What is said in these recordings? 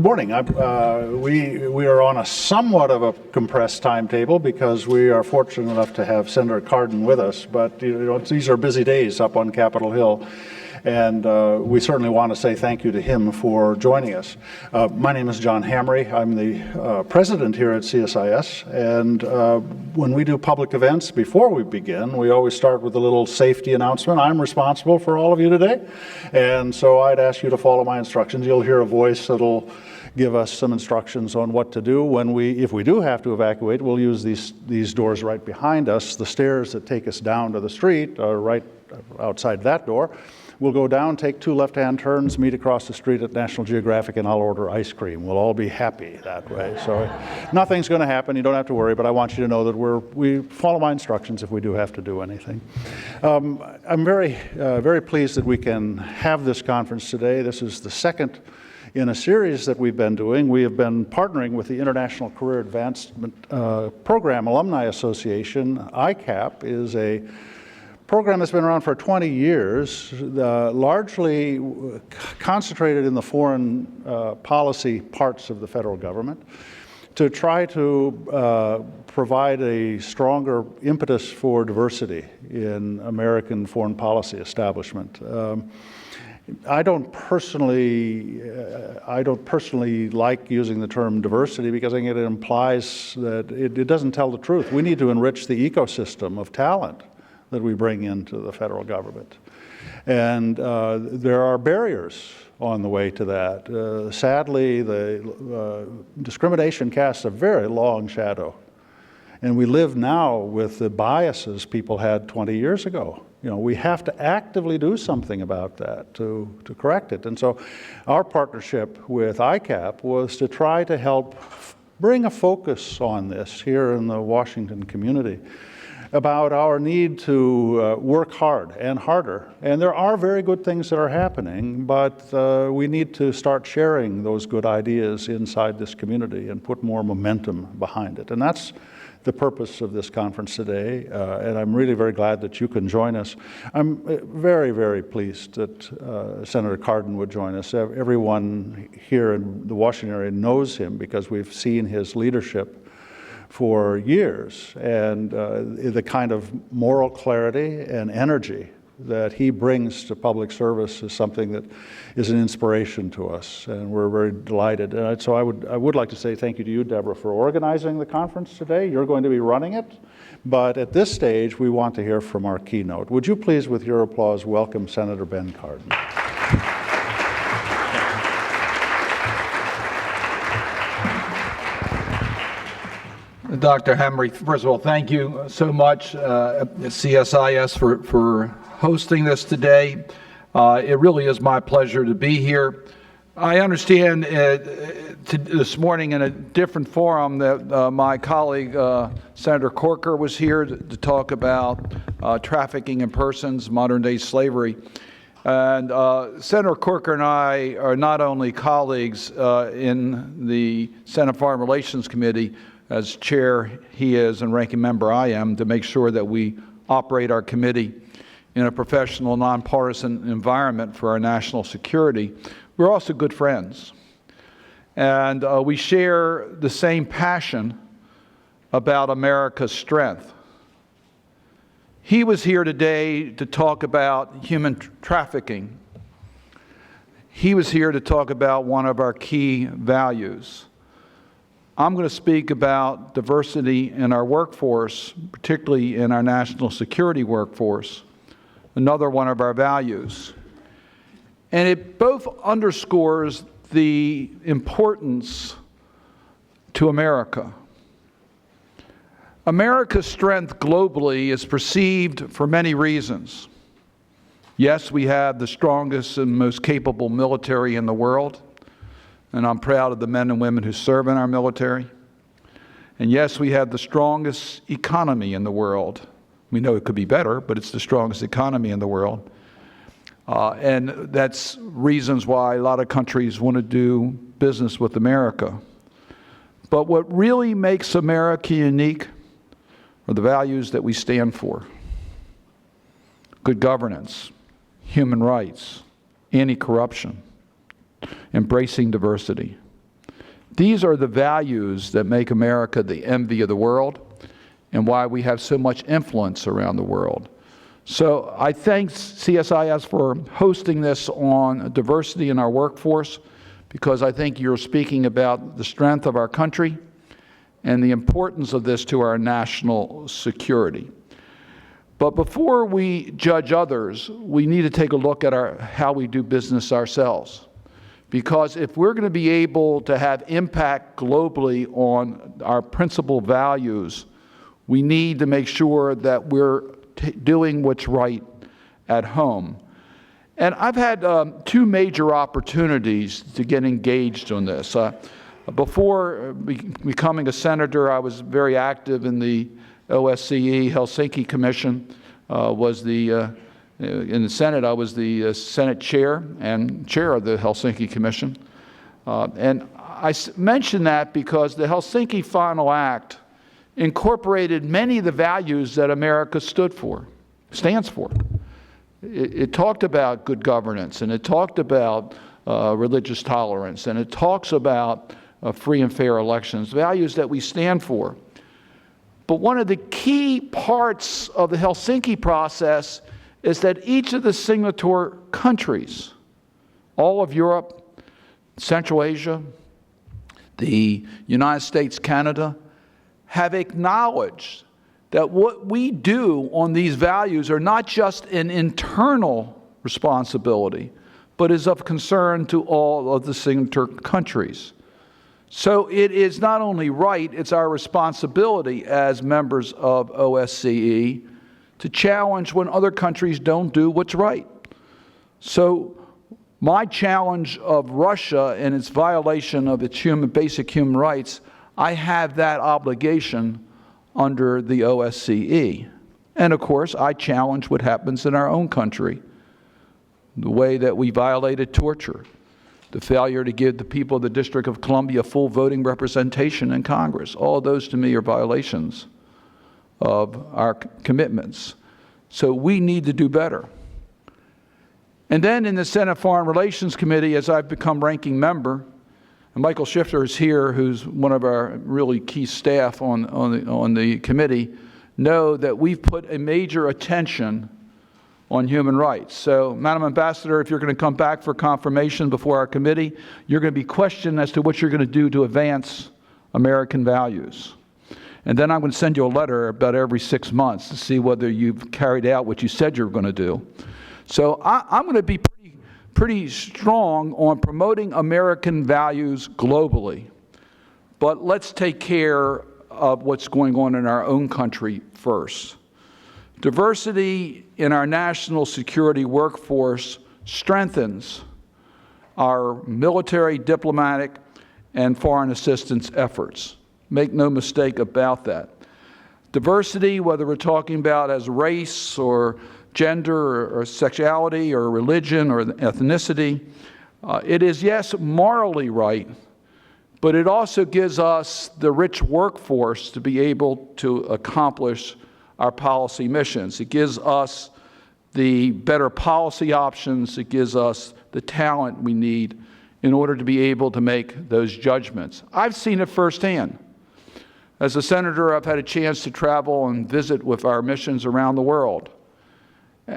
Good morning. We are on a somewhat of a compressed timetable because we are fortunate enough to have Senator Cardin with us. But these are busy days up on Capitol Hill, and we certainly want to say thank you to him for joining us. My name is John Hamry. I'm the president here at CSIS, and when we do public events, before we begin, we always start with a little safety announcement. I'm responsible for all of you today, and so I'd ask you to follow my instructions. You'll hear a voice that'll give us some instructions on what to do. If we do have to evacuate, we'll use these doors right behind us. The stairs that take us down to the street are right outside that door. We'll go down, take 2 left-hand turns, meet across the street at National Geographic, and I'll order ice cream. We'll all be happy that way. So nothing's going to happen. You don't have to worry, but I want you to know that we follow my instructions if we do have to do anything. I'm very pleased that we can have this conference today. This is the second in a series that we've been doing. We have been partnering with the International Career Advancement Program Alumni Association. ICAP is a program that's been around for 20 years, largely concentrated in the foreign policy parts of the federal government, to try to provide a stronger impetus for diversity in American foreign policy establishment. I don't personally like using the term diversity because I think it implies that it doesn't tell the truth. We need to enrich the ecosystem of talent that we bring into the federal government. And there are barriers on the way to that. Sadly, the discrimination casts a very long shadow. And we live now with the biases people had 20 years ago. We have to actively do something about that to correct it. And so our partnership with ICAP was to try to help bring a focus on this here in the Washington community about our need to work hard and harder. And there are very good things that are happening, but we need to start sharing those good ideas inside this community and put more momentum behind it. And that's the purpose of this conference today, and I'm really very glad that you can join us. I'm very, very pleased that Senator Cardin would join us. Everyone here in the Washington area knows him because we've seen his leadership for years, and the kind of moral clarity and energy that he brings to public service is something that is an inspiration to us, and we're very delighted. And so I would like to say thank you to you, Deborah, for organizing the conference today. You're going to be running it, but at this stage, we want to hear from our keynote. Would you please, with your applause, welcome Senator Ben Cardin. Dr. Hamry, first of all, thank you so much, CSIS, for hosting this today. It really is my pleasure to be here. I understand this morning in a different forum that my colleague, Senator Corker, was here to talk about trafficking in persons, modern-day slavery. And Senator Corker and I are not only colleagues in the Senate Foreign Relations Committee, as chair he is and ranking member I am, to make sure that we operate our committee in a professional, nonpartisan environment for our national security. We're also good friends. And we share the same passion about America's strength. He was here today to talk about human trafficking. He was here to talk about one of our key values. I'm going to speak about diversity in our workforce, particularly in our national security workforce, another one of our values. And it both underscores the importance to America. America's strength globally is perceived for many reasons. Yes, we have the strongest and most capable military in the world, and I'm proud of the men and women who serve in our military. And yes, we have the strongest economy in the world. We know it could be better, but it's the strongest economy in the world. And that's reasons why a lot of countries want to do business with America. But what really makes America unique are the values that we stand for. Good governance, human rights, anti-corruption, embracing diversity. These are the values that make America the envy of the world and why we have so much influence around the world. So I thank CSIS for hosting this on diversity in our workforce, because I think you're speaking about the strength of our country and the importance of this to our national security. But before we judge others, we need to take a look at how we do business ourselves. Because if we're going to be able to have impact globally on our principal values, we need to make sure that we're doing what's right at home. And I've had two major opportunities to get engaged on this. Before becoming a senator, I was very active in the OSCE Helsinki Commission. In the Senate, I was the Senate chair and chair of the Helsinki Commission. And I mention that because the Helsinki Final Act incorporated many of the values that America stands for. It talked about good governance, and it talked about religious tolerance, and it talks about free and fair elections, values that we stand for. But one of the key parts of the Helsinki process is that each of the signatory countries, all of Europe, Central Asia, the United States, Canada, have acknowledged that what we do on these values are not just an internal responsibility, but is of concern to all of the signatory countries. So it is not only right, it's our responsibility as members of OSCE to challenge when other countries don't do what's right. So my challenge of Russia and its violation of its basic human rights, I have that obligation under the OSCE. And of course, I challenge what happens in our own country, the way that we violated torture, the failure to give the people of the District of Columbia full voting representation in Congress. All those to me are violations of our commitments. So we need to do better. And then in the Senate Foreign Relations Committee, as I've become ranking member, and Michael Shifter is here, who's one of our really key staff on the committee, know that we've put a major attention on human rights. So, Madam Ambassador, if you're going to come back for confirmation before our committee, you're going to be questioned as to what you're going to do to advance American values. And then I'm going to send you a letter about every 6 months to see whether you've carried out what you said you were going to do. So I'm going to be pretty strong on promoting American values globally. But let's take care of what's going on in our own country first. Diversity in our national security workforce strengthens our military, diplomatic, and foreign assistance efforts. Make no mistake about that. Diversity, whether we're talking about as race or gender or sexuality or religion or ethnicity, it is, yes, morally right, but it also gives us the rich workforce to be able to accomplish our policy missions. It gives us the better policy options. It gives us the talent we need in order to be able to make those judgments. I've seen it firsthand. As a senator, I've had a chance to travel and visit with our missions around the world.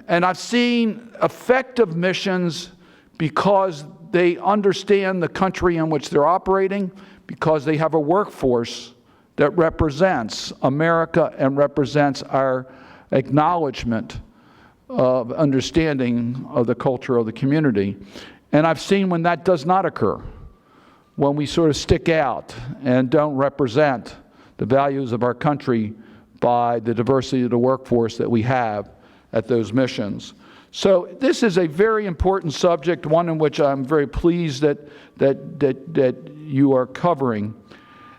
And I've seen effective missions because they understand the country in which they're operating, because they have a workforce that represents America and represents our acknowledgement of understanding of the culture of the community. And I've seen when that does not occur, when we sort of stick out and don't represent the values of our country by the diversity of the workforce that we have at those missions. So this is a very important subject, one in which I'm very pleased that you are covering.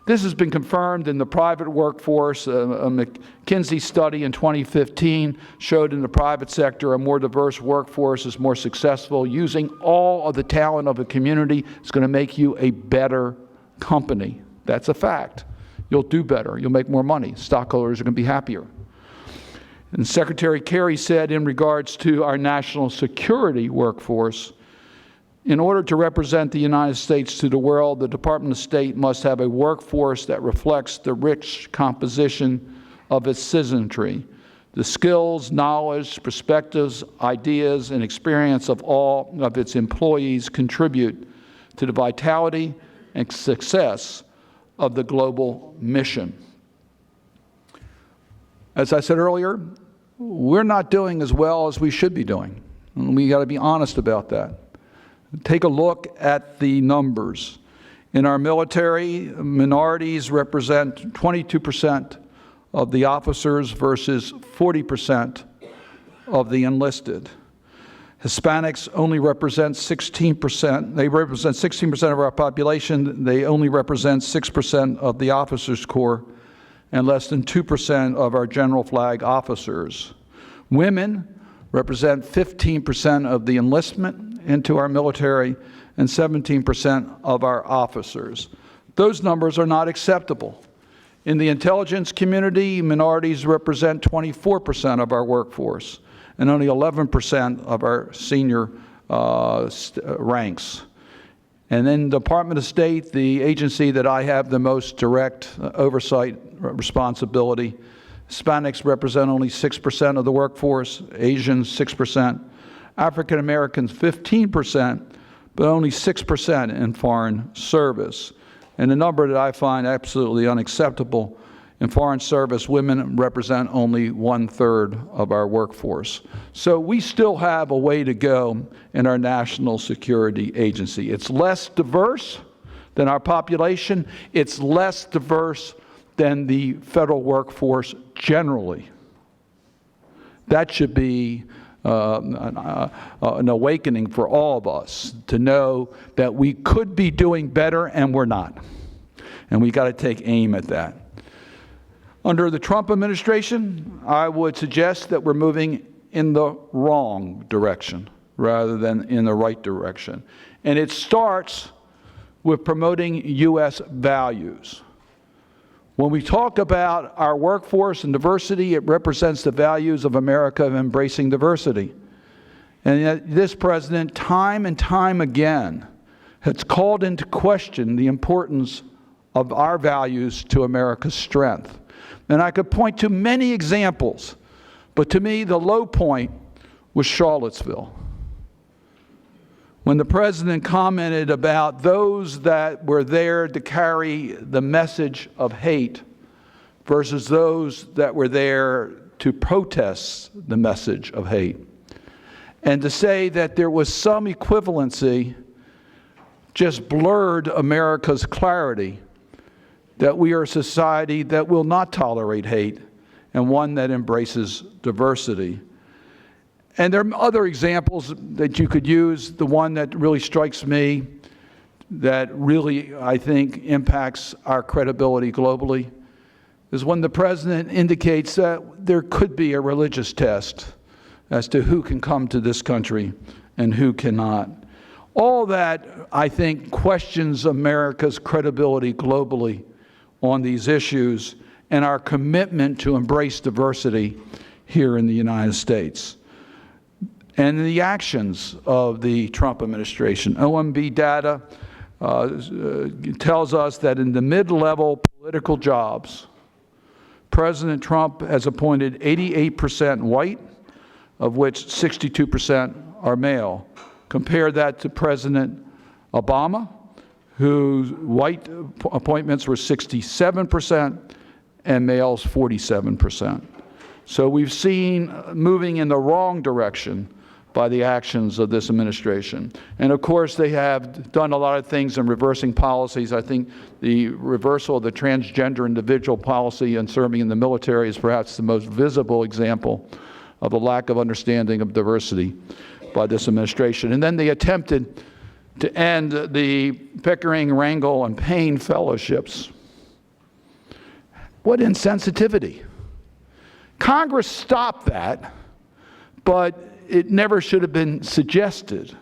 This has been confirmed in the private workforce. A McKinsey study in 2015 showed in the private sector a more diverse workforce is more successful. Using all of the talent of a community is going to make you a better company. That's a fact. You'll do better. You'll make more money. Stockholders are going to be happier. And Secretary Kerry said in regards to our national security workforce, In order to represent the United States to the world, the Department of State must have a workforce that reflects the rich composition of its citizenry, the skills, knowledge, perspectives, ideas, and experience of all of its employees contribute to the vitality and success of the global mission. As I said earlier, we're not doing as well as we should be doing, and we got to be honest about that. Take a look at the numbers. In our military, minorities represent 22% of the officers versus 40% of the enlisted. Hispanics only represent 16%. They represent 16% of our population. They only represent 6% of the officers' corps and less than 2% of our general flag officers. Women represent 15% of the enlistment into our military and 17% of our officers. Those numbers are not acceptable. In the intelligence community, minorities represent 24% of our workforce and only 11% of our senior ranks. And in the Department of State, the agency that I have the most direct oversight responsibility, Hispanics represent only 6% of the workforce, Asians 6%, African Americans 15%, but only 6% in foreign service. And a number that I find absolutely unacceptable, in foreign service, women represent only 1/3 of our workforce. So we still have a way to go in our national security agency. It's less diverse than our population. It's less diverse than the federal workforce generally. That should be an awakening for all of us to know that we could be doing better and we're not. And we got to take aim at that. Under the Trump administration, I would suggest that we're moving in the wrong direction rather than in the right direction. And it starts with promoting U.S. values. When we talk about our workforce and diversity, it represents the values of America of embracing diversity. And yet this president, time and time again, has called into question the importance of our values to America's strength. And I could point to many examples, but to me, the low point was Charlottesville. When the president commented about those that were there to carry the message of hate versus those that were there to protest the message of hate. And to say that there was some equivalency just blurred America's clarity that we are a society that will not tolerate hate and one that embraces diversity. And there are other examples that you could use. The one that really strikes me, that really, I think, impacts our credibility globally, is when the president indicates that there could be a religious test as to who can come to this country and who cannot. All that, I think, questions America's credibility globally on these issues and our commitment to embrace diversity here in the United States. And the actions of the Trump administration. OMB data tells us that in the mid-level political jobs, President Trump has appointed 88% white, of which 62% are male. Compare that to President Obama, whose white appointments were 67% and males 47%. So we've seen moving in the wrong direction by the actions of this administration. And of course, they have done a lot of things in reversing policies. I think the reversal of the transgender individual policy and serving in the military is perhaps the most visible example of the lack of understanding of diversity by this administration. And then they attempted to end the Pickering, Rangel, and Payne fellowships. What insensitivity. Congress stopped that, but it never should have been suggested,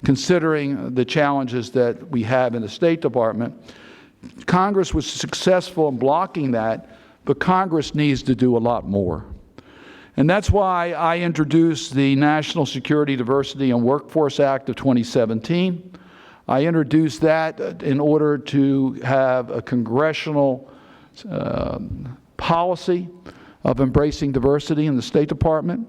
considering the challenges that we have in the State Department. Congress was successful in blocking that, but Congress needs to do a lot more. And that's why I introduced the National Security, Diversity, and Workforce Act of 2017. I introduced that in order to have a congressional policy of embracing diversity in the State Department.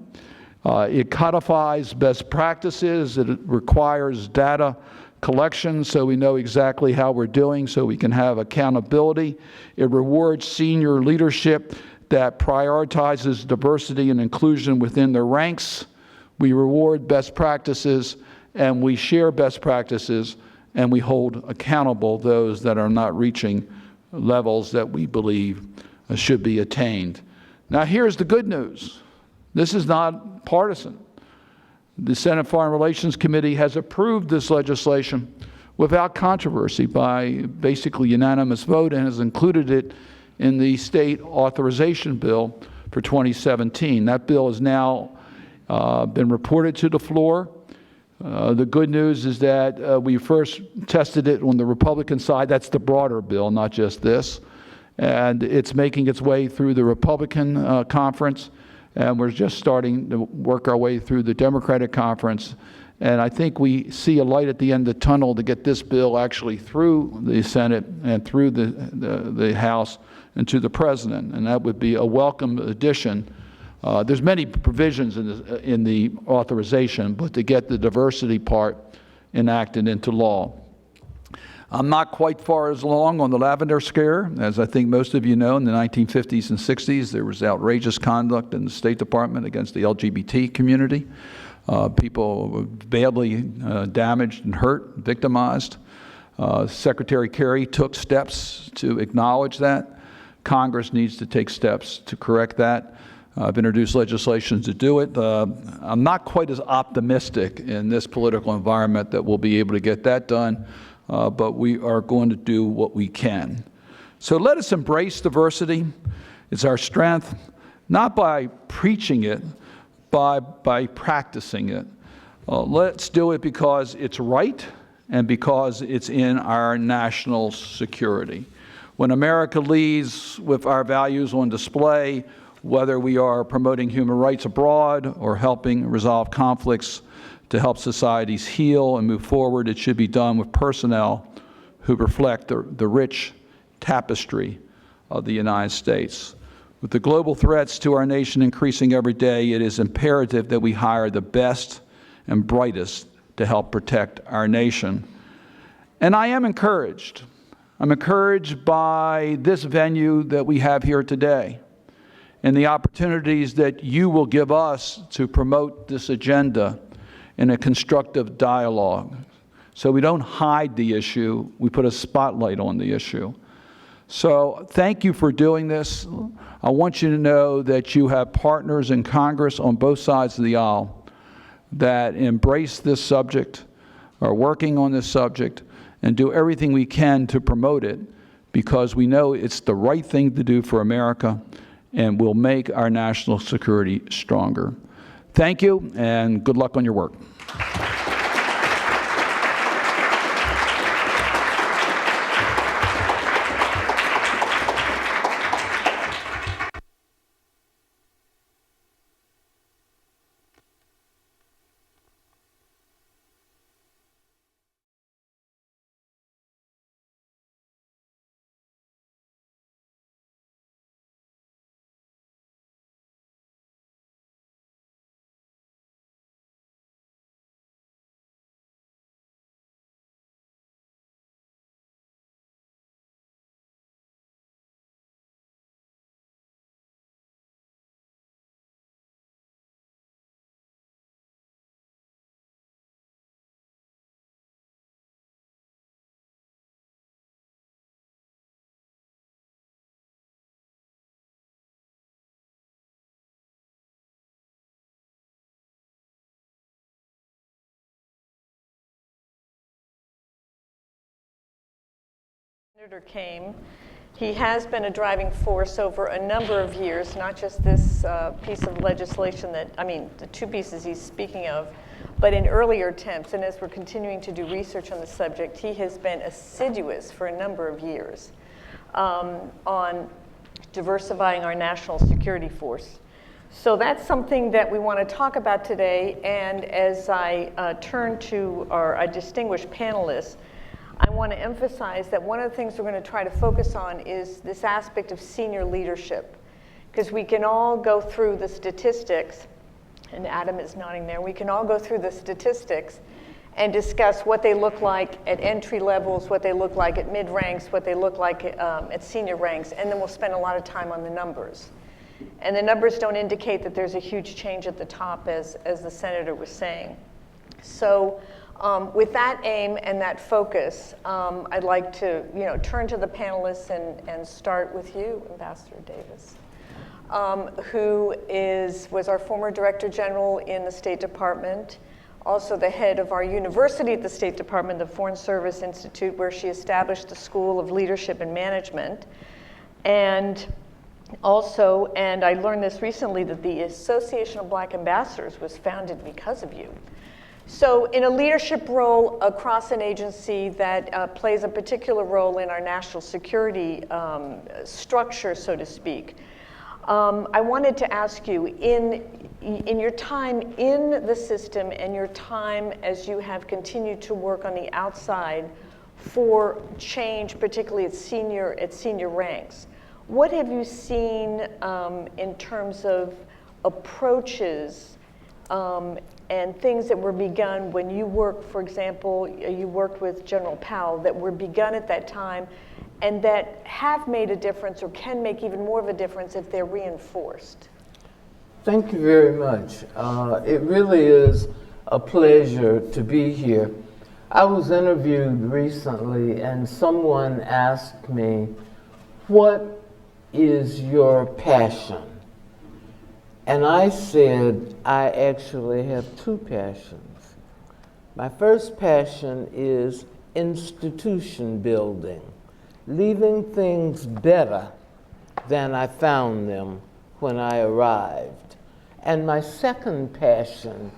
It codifies best practices. It requires data collection so we know exactly how we're doing, so we can have accountability. It rewards senior leadership that prioritizes diversity and inclusion within their ranks. We reward best practices, and we share best practices, and we hold accountable those that are not reaching levels that we believe should be attained. Now, here's the good news. This is not partisan. The Senate Foreign Relations Committee has approved this legislation without controversy by basically unanimous vote and has included it in the state authorization bill for 2017. That bill has now been reported to the floor. The good news is that we first tested it on the Republican side. That's the broader bill, not just this. And it's making its way through the Republican conference. And we're just starting to work our way through the Democratic conference. And I think we see a light at the end of the tunnel to get this bill actually through the Senate and through the House and to the President. And that would be a welcome addition. There's many provisions in the authorization, but to get the diversity part enacted into law. I'm not quite far as long on the lavender scare. As I think most of you know, in the 1950s and 60s, there was outrageous conduct in the State Department against the LGBT community. People were badly damaged and hurt, victimized. Secretary Kerry took steps to acknowledge that. Congress needs to take steps to correct that. I've introduced legislation to do it. I'm not quite as optimistic in this political environment that we'll be able to get that done. But we are going to do what we can. So let us embrace diversity. It's our strength, not by preaching it, but by practicing it. Let's do it because it's right and because it's in our national security. When America leads with our values on display, whether we are promoting human rights abroad or helping resolve conflicts, to help societies heal and move forward, it should be done with personnel who reflect the rich tapestry of the United States. With the global threats to our nation increasing every day, it is imperative that we hire the best and brightest to help protect our nation. And I am encouraged. I'm encouraged by this venue that we have here today and the opportunities that you will give us to promote this agenda in a constructive dialogue. So we don't hide the issue, we put a spotlight on the issue. So thank you for doing this. I want you to know that you have partners in Congress on both sides of the aisle that embrace this subject, are working on this subject, and do everything we can to promote it because we know it's the right thing to do for America and will make our national security stronger. Thank you, and good luck on your work. Senator came. He has been a driving force over a number of years, not just this piece of legislation the two pieces he's speaking of, but in earlier attempts. And as we're continuing to do research on the subject, he has been assiduous for a number of years on diversifying our national security force. So that's something that we want to talk about today. And as I turn to our distinguished panelists, I want to emphasize that one of the things we're going to try to focus on is this aspect of senior leadership. Because we can all go through the statistics, and Adam is nodding there, we can all go through the statistics and discuss what they look like at entry levels, what they look like at mid ranks, what they look like at senior ranks, and then we'll spend a lot of time on the numbers. And the numbers don't indicate that there's a huge change at the top, as the senator was saying. So with that aim and that focus, I'd like to turn to the panelists and start with you, Ambassador Davis, who was our former Director General in the State Department, also the head of our university at the State Department, the Foreign Service Institute, where she established the School of Leadership and Management. And also, and I learned this recently, that the Association of Black Ambassadors was founded because of you. So in a leadership role across an agency that plays a particular role in our national security structure, so to speak, I wanted to ask you, in your time in the system and your time as you have continued to work on the outside for change, particularly at senior ranks, what have you seen in terms of approaches and things that were begun when you worked, for example, you worked with General Powell, that were begun at that time and that have made a difference or can make even more of a difference if they're reinforced? Thank you very much. It really is a pleasure to be here. I was interviewed recently and someone asked me, what is your passion? And I said, I actually have two passions. My first passion is institution building, leaving things better than I found them when I arrived. And my second passion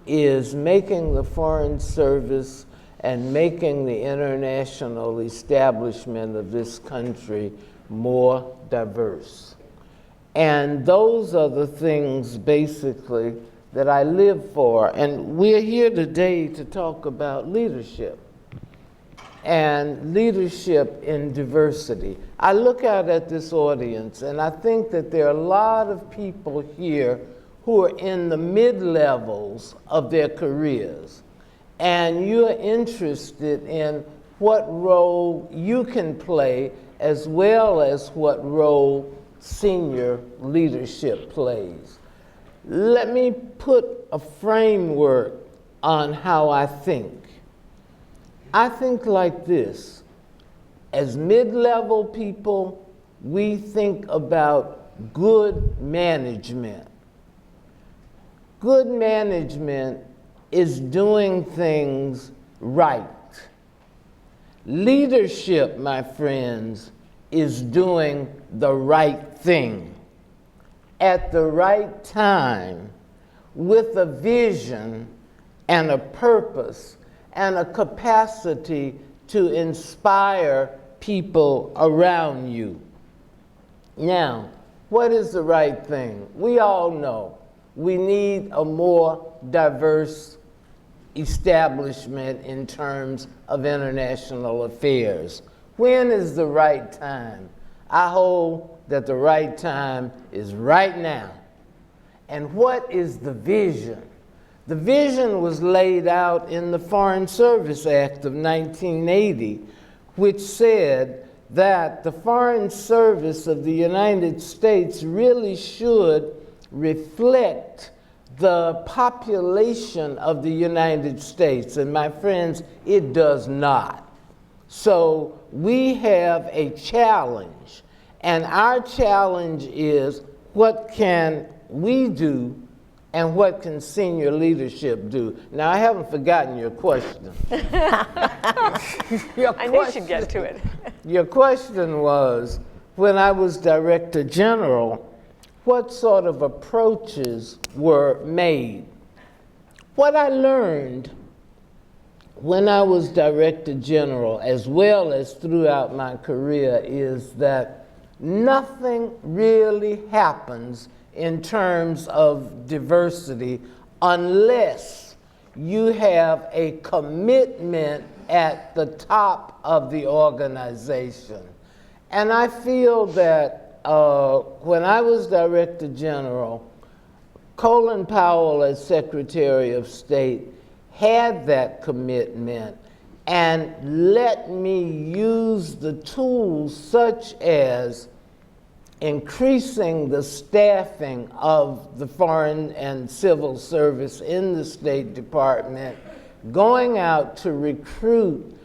is making the Foreign Service and making the international establishment of this country more diverse. And those are the things basically that I live for. And we're here today to talk about leadership and leadership in diversity. I look out at this audience and I think that there are a lot of people here who are in the mid-levels of their careers. And you're interested in what role you can play as well as what role senior leadership plays. Let me put a framework on how I think. I think like this. As mid-level people, we think about good management. Good management is doing things right. Leadership, my friends, is doing the right thing at the right time with a vision and a purpose and a capacity to inspire people around you. Now, what is the right thing? We all know we need a more diverse establishment in terms of international affairs. When is the right time? I hold that the right time is right now. And what is the vision? The vision was laid out in the Foreign Service Act of 1980, which said that the Foreign Service of the United States really should reflect the population of the United States. And my friends, it does not. So we have a challenge. And our challenge is, what can we do and what can senior leadership do? Now, I haven't forgotten your question. I knew she'd get to it. Your question was, when I was Director General, what sort of approaches were made? What I learned when I was Director General, as well as throughout my career, is that nothing really happens in terms of diversity unless you have a commitment at the top of the organization. And I feel that when I was Director General, Colin Powell as Secretary of State had that commitment and let me use the tools such as increasing the staffing of the Foreign and Civil Service in the State Department, going out to recruit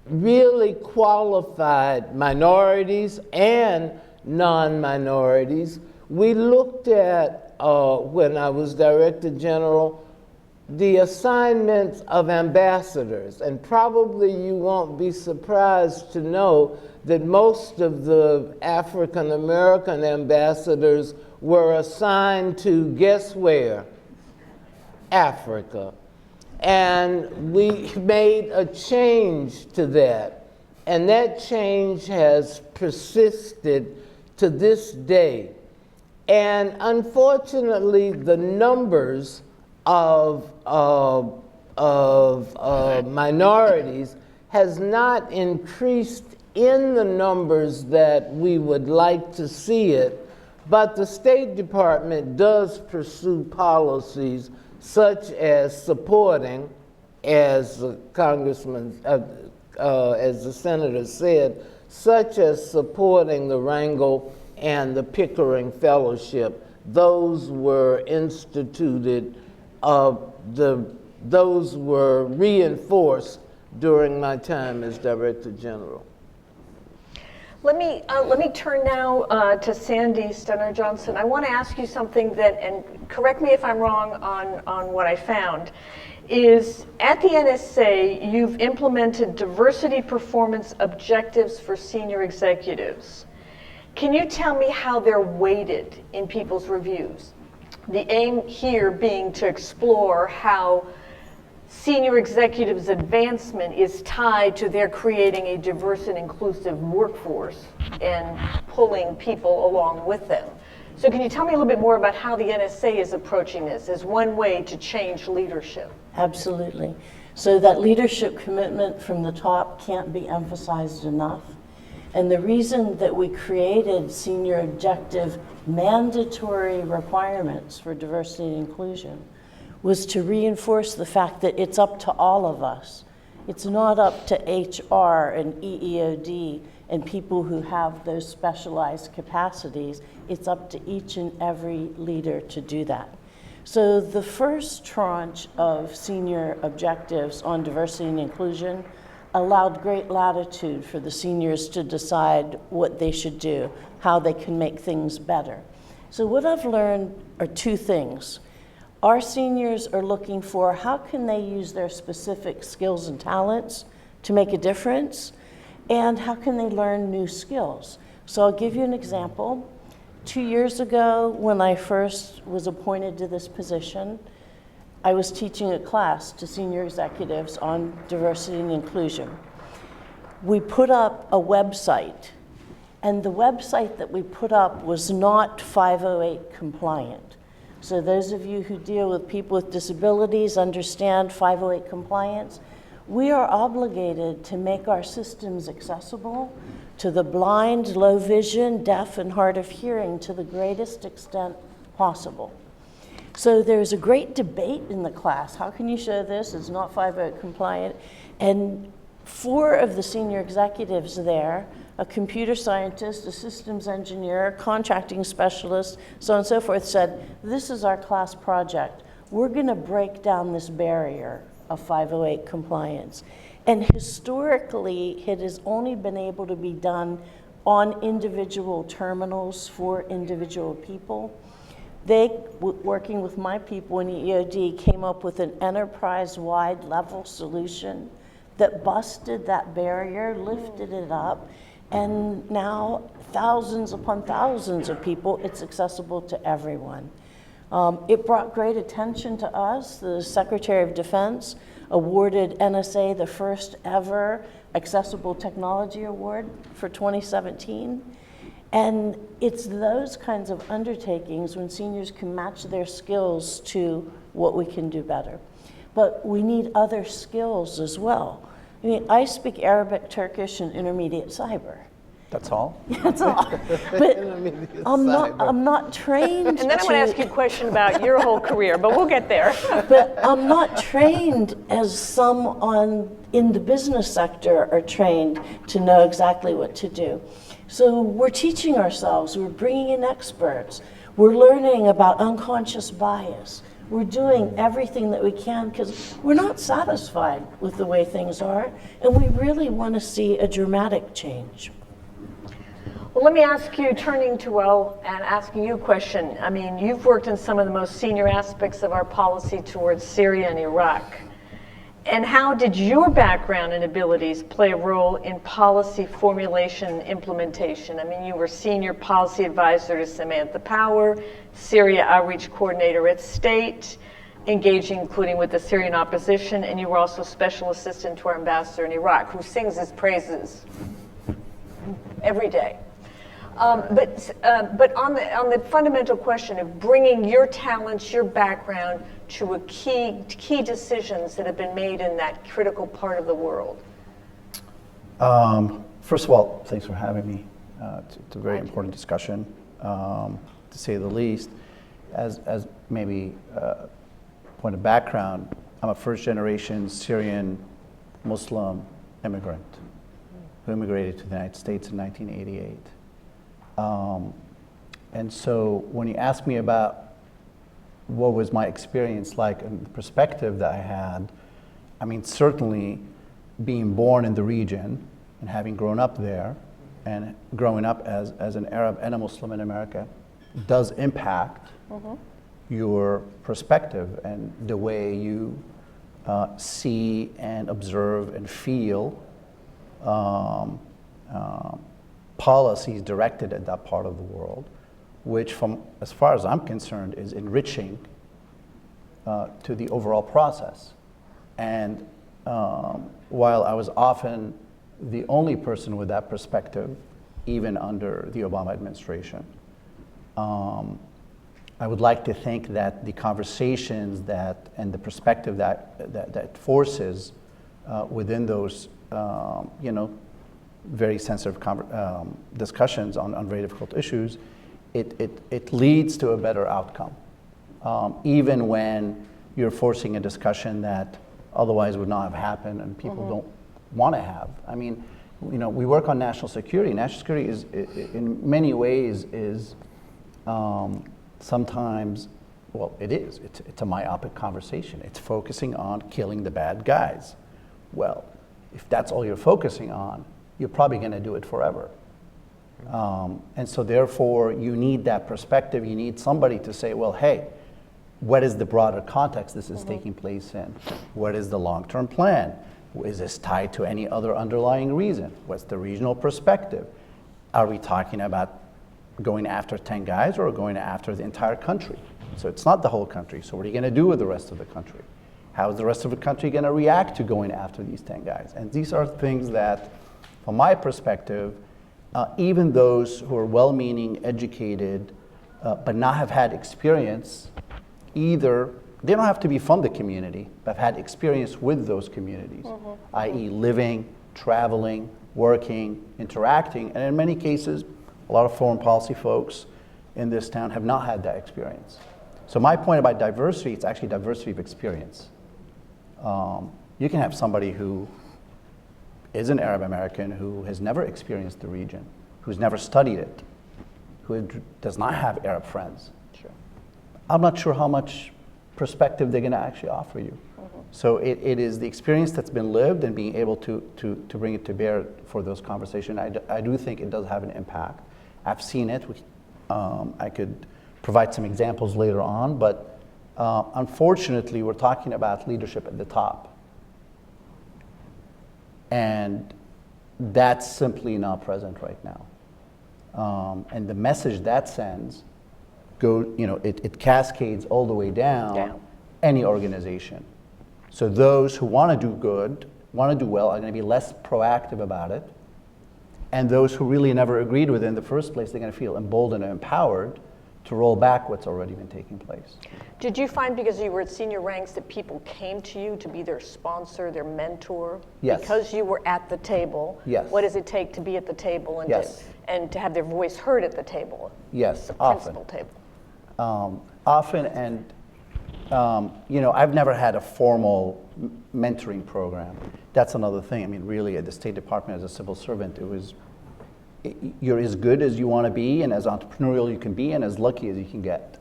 really qualified minorities and non-minorities. We looked at, when I was Director General, the assignments of ambassadors, and probably you won't be surprised to know that most of the African American ambassadors were assigned to, guess where? Africa. And we made a change to that, and that change has persisted to this day. And unfortunately, the numbers of minorities has not increased in the numbers that we would like to see it, but the State Department does pursue policies such as supporting, as the Congressman, as the Senator said, such as supporting the Rangel and the Pickering Fellowship. Those were instituted, those were reinforced during my time as Director General. Let me turn now to Sandy Stenner-Johnson. I want to ask you something that, and correct me if I'm wrong on what I found, is at the NSA, you've implemented diversity performance objectives for senior executives. Can you tell me how they're weighted in people's reviews? The aim here being to explore how senior executives' advancement is tied to their creating a diverse and inclusive workforce and pulling people along with them. So can you tell me a little bit more about how the NSA is approaching this as one way to change leadership? Absolutely. So that leadership commitment from the top can't be emphasized enough. And the reason that we created senior objective mandatory requirements for diversity and inclusion was to reinforce the fact that it's up to all of us. It's not up to HR and EEOD and people who have those specialized capacities. It's up to each and every leader to do that. So the first tranche of senior objectives on diversity and inclusion allowed great latitude for the seniors to decide what they should do, how they can make things better. So what I've learned are two things. Our seniors are looking for how can they use their specific skills and talents to make a difference, and how can they learn new skills. So I'll give you an example. 2 years ago, when I first was appointed to this position, I was teaching a class to senior executives on diversity and inclusion. We put up a website, and the website that we put up was not 508 compliant. So those of you who deal with people with disabilities understand 508 compliance. We are obligated to make our systems accessible to the blind, low vision, deaf, and hard of hearing to the greatest extent possible. So there's a great debate in the class. How can you show this? It's not 508 compliant. And 4 of the senior executives there, a computer scientist, a systems engineer, contracting specialist, so on and so forth, said, this is our class project. We're going to break down this barrier of 508 compliance. And historically, it has only been able to be done on individual terminals for individual people. They, working with my people in EOD, came up with an enterprise-wide level solution that busted that barrier, lifted it up, and now thousands upon thousands of people, it's accessible to everyone. It brought great attention to us. The Secretary of Defense awarded NSA the first ever Accessible Technology Award for 2017. And it's those kinds of undertakings when seniors can match their skills to what we can do better. But we need other skills as well. I mean, I speak Arabic, Turkish, and intermediate cyber. That's all? That's all. But I'm not trained. And then I'm going to ask you a question about your whole career, but we'll get there. But I'm not trained as some in the business sector are trained to know exactly what to do. So we're teaching ourselves, we're bringing in experts, we're learning about unconscious bias. We're doing everything that we can because we're not satisfied with the way things are, and we really want to see a dramatic change. Well, let me ask you, turning to and asking you a question. I mean, you've worked in some of the most senior aspects of our policy towards Syria and Iraq. And how did your background and abilities play a role in policy formulation and implementation? I mean, you were senior policy advisor to Samantha Power, Syria outreach coordinator at State, engaging including with the Syrian opposition, and you were also special assistant to our ambassador in Iraq, who sings his praises every day. But on the fundamental question of bringing your talents, your background to a key decisions that have been made in that critical part of the world. First of all, thanks for having me. It's a very important discussion, to say the least. As maybe a point of background, I'm a first-generation Syrian Muslim immigrant who immigrated to the United States in 1988. And so when you ask me about what was my experience like and the perspective that I had, I mean, certainly being born in the region and having grown up there and growing up as an Arab and a Muslim in America does impact your perspective and the way you see and observe and feel policies directed at that part of the world, which, from as far as I'm concerned, is enriching to the overall process. And while I was often the only person with that perspective, even under the Obama administration, I would like to think that the conversations and the perspective that forces within those, very sensitive discussions on very difficult issues, it leads to a better outcome, even when you're forcing a discussion that otherwise would not have happened and people don't want to have. I mean, we work on national security. National security is, in many ways, is sometimes, well, it's a myopic conversation. It's focusing on killing the bad guys. Well, if that's all you're focusing on, you're probably going to do it forever. And so therefore, you need that perspective. You need somebody to say, well, hey, what is the broader context this is taking place in? What is the long-term plan? Is this tied to any other underlying reason? What's the regional perspective? Are we talking about going after 10 guys or going after the entire country? So it's not the whole country. So what are you going to do with the rest of the country? How is the rest of the country going to react to going after these 10 guys? And these are things that, from my perspective, even those who are well-meaning, educated, but not have had experience, either they don't have to be from the community, but have had experience with those communities, i.e. living, traveling, working, interacting, and in many cases, a lot of foreign policy folks in this town have not had that experience. So my point about diversity, it's actually diversity of experience. You can have somebody who is an Arab American who has never experienced the region, who's never studied it, who does not have Arab friends. Sure. I'm not sure how much perspective they're going to actually offer you. So it is the experience that's been lived and being able to bring it to bear for those conversations. I do think it does have an impact. I've seen it. I could provide some examples later on, but unfortunately, we're talking about leadership at the top. And that's simply not present right now. And the message that sends, it cascades all the way down any organization. So those who want to do good, want to do well, are going to be less proactive about it. And those who really never agreed with it in the first place, they're going to feel emboldened and empowered to roll back what's already been taking place. Did you find, because you were at senior ranks, that people came to you to be their sponsor, their mentor? Yes. Because you were at the table? Yes. What does it take to be at the table and, Yes. to have their voice heard at the table? Yes, The often. principal table. Often, and I've never had a formal mentoring program. That's another thing. I mean, really, at the State Department as a civil servant, you're as good as you want to be, and as entrepreneurial you can be, and as lucky as you can get.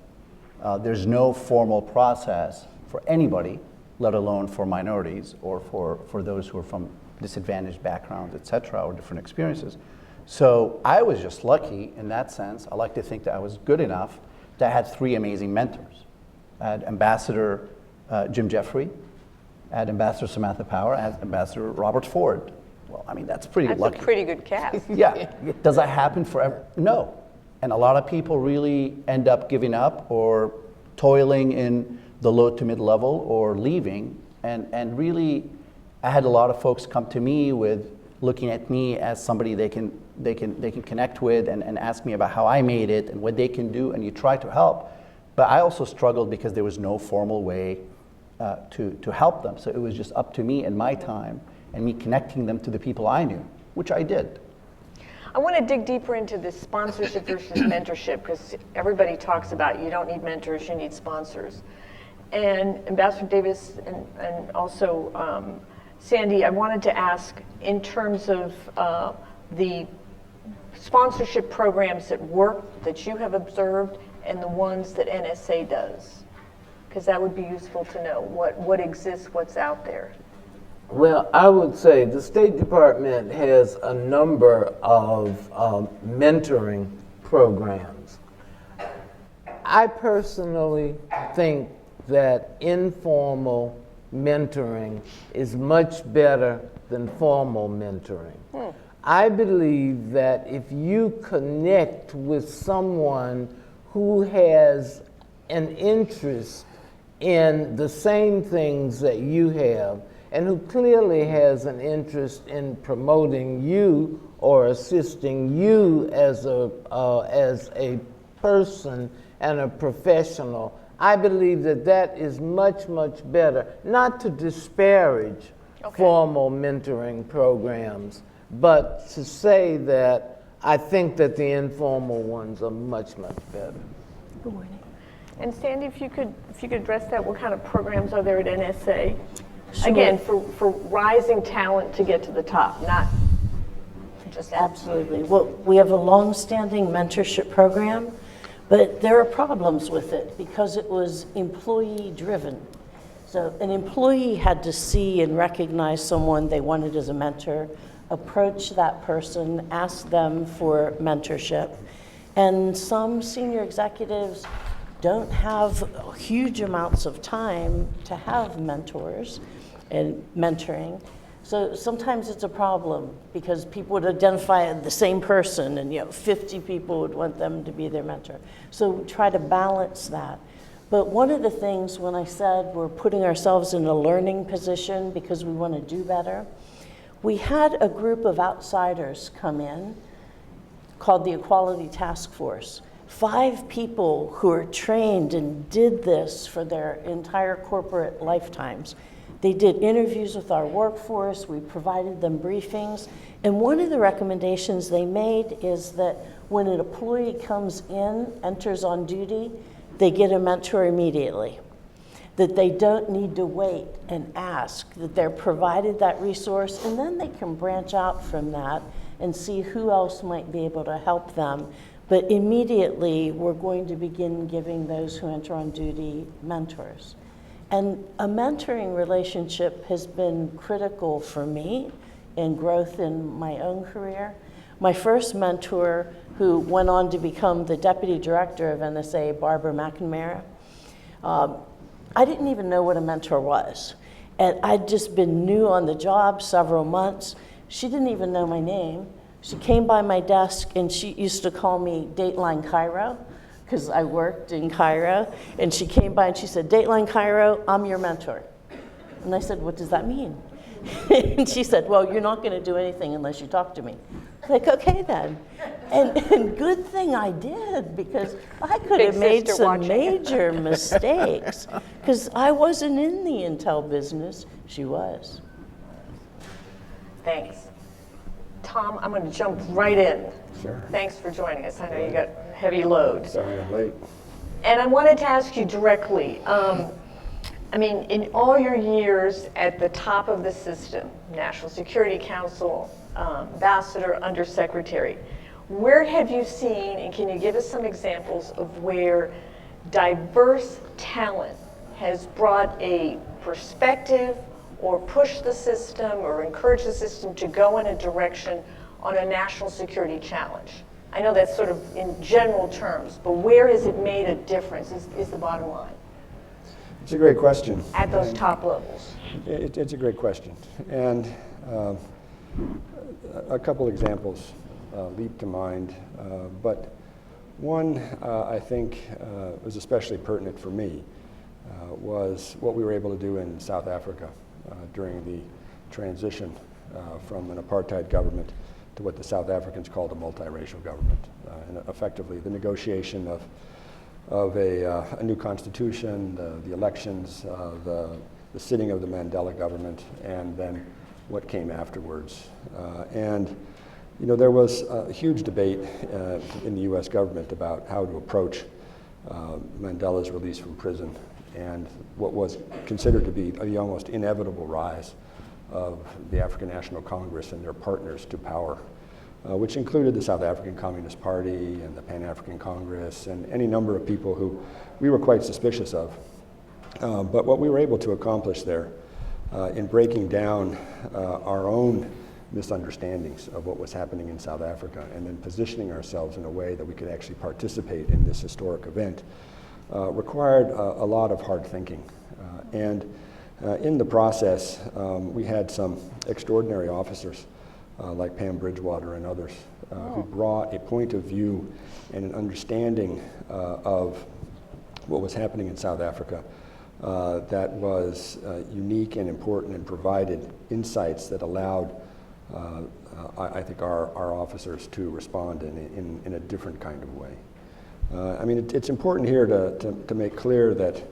There's no formal process for anybody, let alone for minorities or for those who are from disadvantaged backgrounds, et cetera, or different experiences. So I was just lucky in that sense. I like to think that I was good enough that I had 3 amazing mentors. I had Ambassador Jim Jeffrey, I had Ambassador Samantha Power, I had Ambassador Robert Ford. Well, I mean, that's pretty That's lucky. a pretty good cast. Yeah. Does that happen forever? No. And a lot of people really end up giving up or toiling in the low to mid level or leaving. And really, I had a lot of folks come to me with looking at me as somebody they can connect with and ask me about how I made it and what they can do, and you try to help. But I also struggled because there was no formal way to help them. So it was just up to me and my time and me connecting them to the people I knew, which I did. I want to dig deeper into this sponsorship versus mentorship, because everybody talks about you don't need mentors, you need sponsors. And Ambassador Davis and also Sandy, I wanted to ask, in terms of the sponsorship programs that work, that you have observed, and the ones that NSA does, because that would be useful to know what exists, what's out there. Well, I would say the State Department has a number of mentoring programs. I personally think that informal mentoring is much better than formal mentoring. I believe that if you connect with someone who has an interest in the same things that you have, and who clearly has an interest in promoting you or assisting you as a person and a professional, I believe that is much, much better. Not to disparage formal mentoring programs, but to say that I think that the informal ones are much, much better. Good morning. And Sandy, if you could address that, what kind of programs are there at NSA? Sure. Again, for rising talent to get to the top, not just Absolutely. Well, we have a long-standing mentorship program, but there are problems with it because it was employee-driven. So an employee had to see and recognize someone they wanted as a mentor, approach that person, ask them for mentorship. And some senior executives don't have huge amounts of time to have mentors and mentoring. So sometimes it's a problem because people would identify the same person and 50 people would want them to be their mentor. So we try to balance that. But one of the things when I said we're putting ourselves in a learning position because we want to do better, we had a group of outsiders come in called the Equality Task Force. 5 people who are trained and did this for their entire corporate lifetimes. They did interviews with our workforce, we provided them briefings, and one of the recommendations they made is that when an employee comes in, enters on duty, they get a mentor immediately. That they don't need to wait and ask, that they're provided that resource, and then they can branch out from that and see who else might be able to help them. But immediately, we're going to begin giving those who enter on duty mentors. And a mentoring relationship has been critical for me in growth in my own career. My first mentor, who went on to become the deputy director of NSA, Barbara McNamara, I didn't even know what a mentor was. And I'd just been new on the job several months. She didn't even know my name. She came by my desk and she used to call me Dateline Cairo, because I worked in Cairo. And she came by and she said, Dateline Cairo, I'm your mentor. And I said, what does that mean? And she said, well, you're not going to do anything unless you talk to me. Like, okay then. And good thing I did, because I could Big have made sister some watching. major mistakes, because I wasn't in the intel business. She was. Thanks. Tom, I'm going to jump right in. Sure. Thanks for joining us. I know you got a heavy load. Sorry I'm late. And I wanted to ask you directly, I mean, in all your years at the top of the system, National Security Council, ambassador, undersecretary, where have you seen, and can you give us some examples of where diverse talent has brought a perspective or pushed the system or encouraged the system to go in a direction on a national security challenge? I know that's sort of in general terms, but where has it made a difference is the bottom line It's a great question. at those top levels? It's a great question. And a couple examples leap to mind. But one I think was especially pertinent for me was what we were able to do in South Africa during the transition from an apartheid government to what the South Africans called a multiracial government. And effectively the negotiation of a new constitution, the elections, the sitting of the Mandela government, and then what came afterwards. And you know, there was a huge debate in the US government about how to approach Mandela's release from prison and what was considered to be the almost inevitable rise of the African National Congress and their partners to power, which included the South African Communist Party and the Pan-African Congress and any number of people who we were quite suspicious of. But what we were able to accomplish there in breaking down our own misunderstandings of what was happening in South Africa and then positioning ourselves in a way that we could actually participate in this historic event required a lot of hard thinking. And in the process, we had some extraordinary officers like Pam Bridgewater and others who brought a point of view and an understanding of what was happening in South Africa that was unique and important and provided insights that allowed I think our officers to respond in a different kind of way. I mean, it's important here to make clear that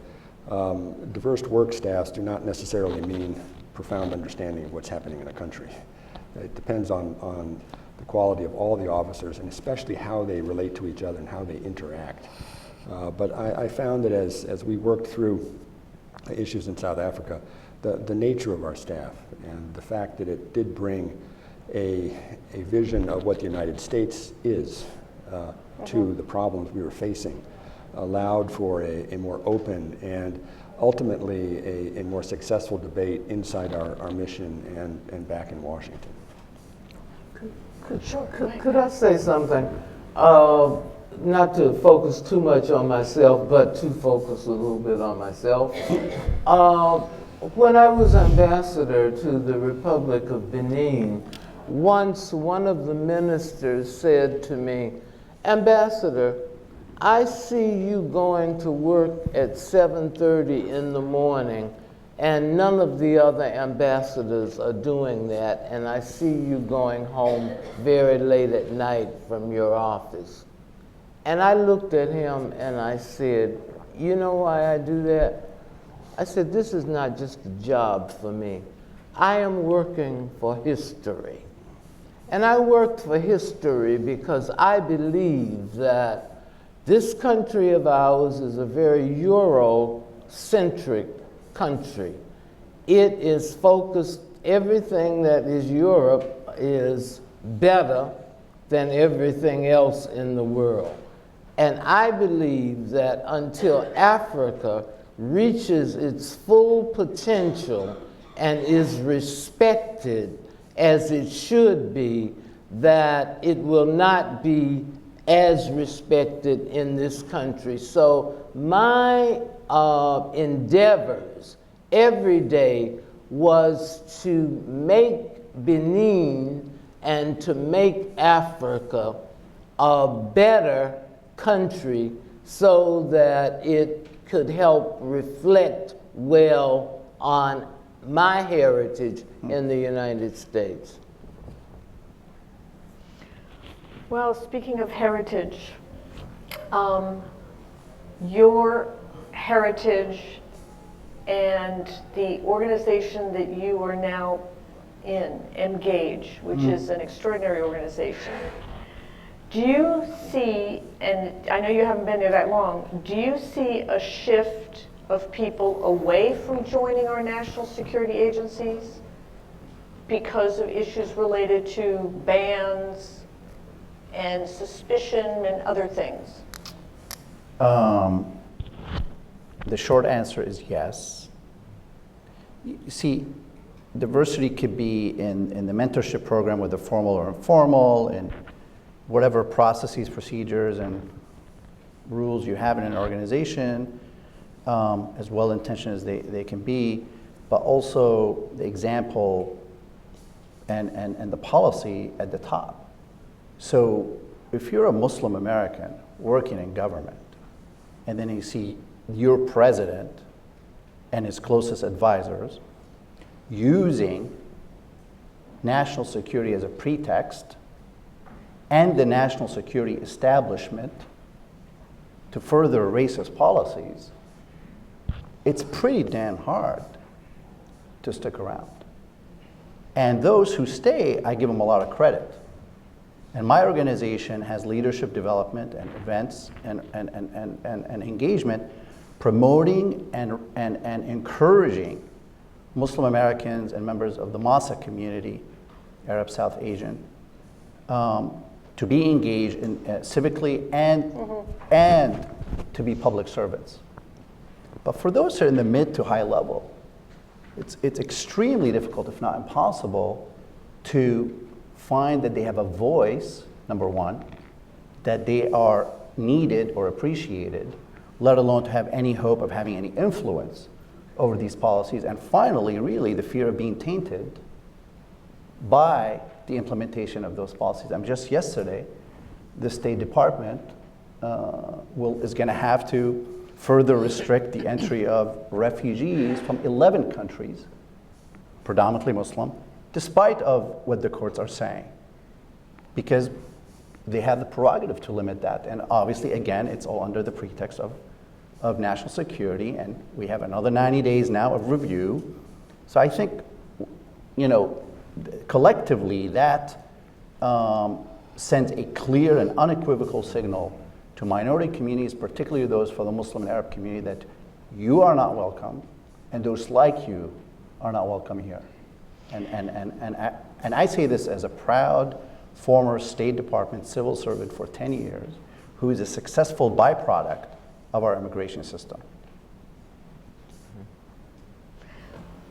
diverse work staffs do not necessarily mean profound understanding of what's happening in a country. It depends on the quality of all the officers and especially how they relate to each other and how they interact. But I found that as we worked through issues in South Africa, the nature of our staff and the fact that it did bring a vision of what the United States is to the problems we were facing allowed for a more open and ultimately a more successful debate inside our mission and back in Washington. Could I say something? Not to focus too much on myself, but to focus a little bit on myself. When I was ambassador to the Republic of Benin, once one of the ministers said to me, "Ambassador, I see you going to work at 7:30 in the morning, and none of the other ambassadors are doing that, and I see you going home very late at night from your office." And I looked at him and I said, "You know why I do that?" I said, "This is not just a job for me. I am working for history." And I worked for history because I believe that this country of ours is a very Eurocentric country. It is focused, everything that is Europe is better than everything else in the world. And I believe that until Africa reaches its full potential and is respected as it should be, that it will not be as respected in this country. So my endeavors every day was to make Benin and to make Africa a better country so that it could help reflect well on my heritage in the United States. Well, speaking of heritage, your heritage and the organization that you are now in, Engage, which is an extraordinary organization. Do you see, and I know you haven't been there that long, do you see a shift of people away from joining our national security agencies because of issues related to bans and suspicion and other things? The short answer is yes. You see, diversity could be in the mentorship program, whether formal or informal, and whatever processes, procedures, and rules you have in an organization, as well-intentioned as they can be, but also the example and the policy at the top. So if you're a Muslim American working in government, and then you see your president and his closest advisors using national security as a pretext and the national security establishment to further racist policies, it's pretty damn hard to stick around. And those who stay, I give them a lot of credit. And my organization has leadership development and events and engagement promoting and encouraging Muslim Americans and members of the Masa community, Arab South Asian, to be engaged in, civically and to be public servants. But for those who are in the mid to high level, it's extremely difficult, if not impossible, to find that they have a voice, number one, that they are needed or appreciated, let alone to have any hope of having any influence over these policies. And finally, really, the fear of being tainted by the implementation of those policies. Just yesterday, the State Department is going to have to further restrict the entry of refugees from 11 countries, predominantly Muslim, despite of what the courts are saying, because they have the prerogative to limit that. And obviously, again, it's all under the pretext of national security, and we have another 90 days now of review. So I think, collectively, that sends a clear and unequivocal signal to minority communities, particularly those for the Muslim and Arab community, that you are not welcome, and those like you are not welcome here. And I say this as a proud former State Department civil servant for 10 years, who is a successful byproduct of our immigration system.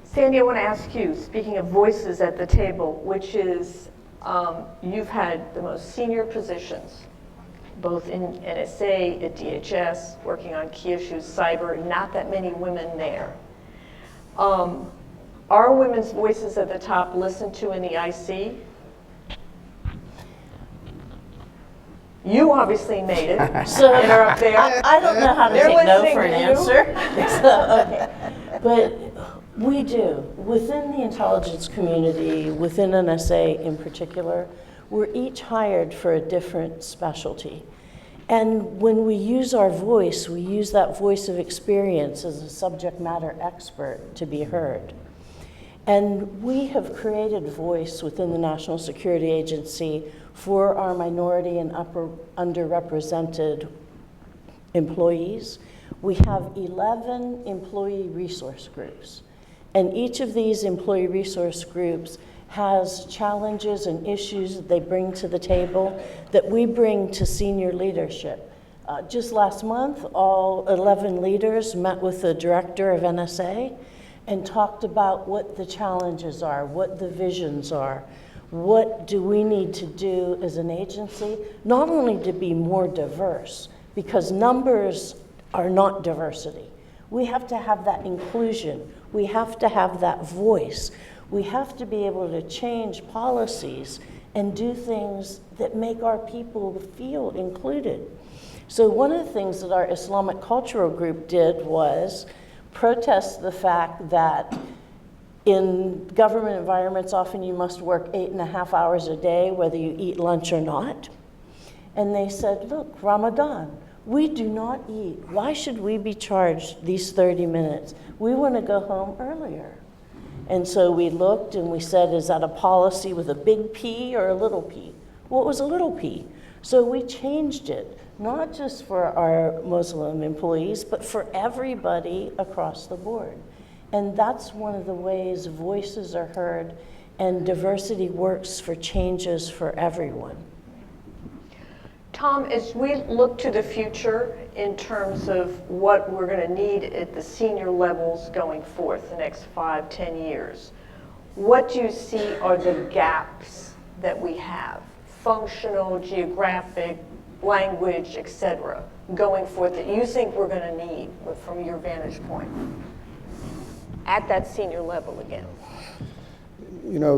Sandy, I want to ask you, speaking of voices at the table, which is, you've had the most senior positions, both in NSA, at DHS, working on key issues, cyber, not that many women there. Are women's voices at the top listened to in the IC? You obviously made it. So and are up there. I don't know how to They're take no listening for an to you. answer. So, okay. But we do. Within the intelligence community, within NSA in particular, we're each hired for a different specialty. And when we use our voice, we use that voice of experience as a subject matter expert to be heard. And we have created voice within the National Security Agency for our minority and underrepresented employees. We have 11 employee resource groups. And each of these employee resource groups has challenges and issues that they bring to the table that we bring to senior leadership. Just last month, all 11 leaders met with the director of NSA and talked about what the challenges are, what the visions are, what do we need to do as an agency, not only to be more diverse, because numbers are not diversity. We have to have that inclusion. We have to have that voice. We have to be able to change policies and do things that make our people feel included. So one of the things that our Islamic Cultural Group did was protest the fact that In government environments, often you must work 8.5 hours a day, whether you eat lunch or not. And they said, look, Ramadan, we do not eat. Why should we be charged these 30 minutes? We want to go home earlier. And so we looked and we said, is that a policy with a big P or a little p? Well, it was a little p. So we changed it, not just for our Muslim employees, but for everybody across the board. And that's one of the ways voices are heard and diversity works for changes for everyone. Tom, as we look to the future in terms of what we're going to need at the senior levels going forth the next 5-10 years, what do you see are the gaps that we have, functional, geographic, language, etc., going forth that you think we're going to need from your vantage point at that senior level again? You know,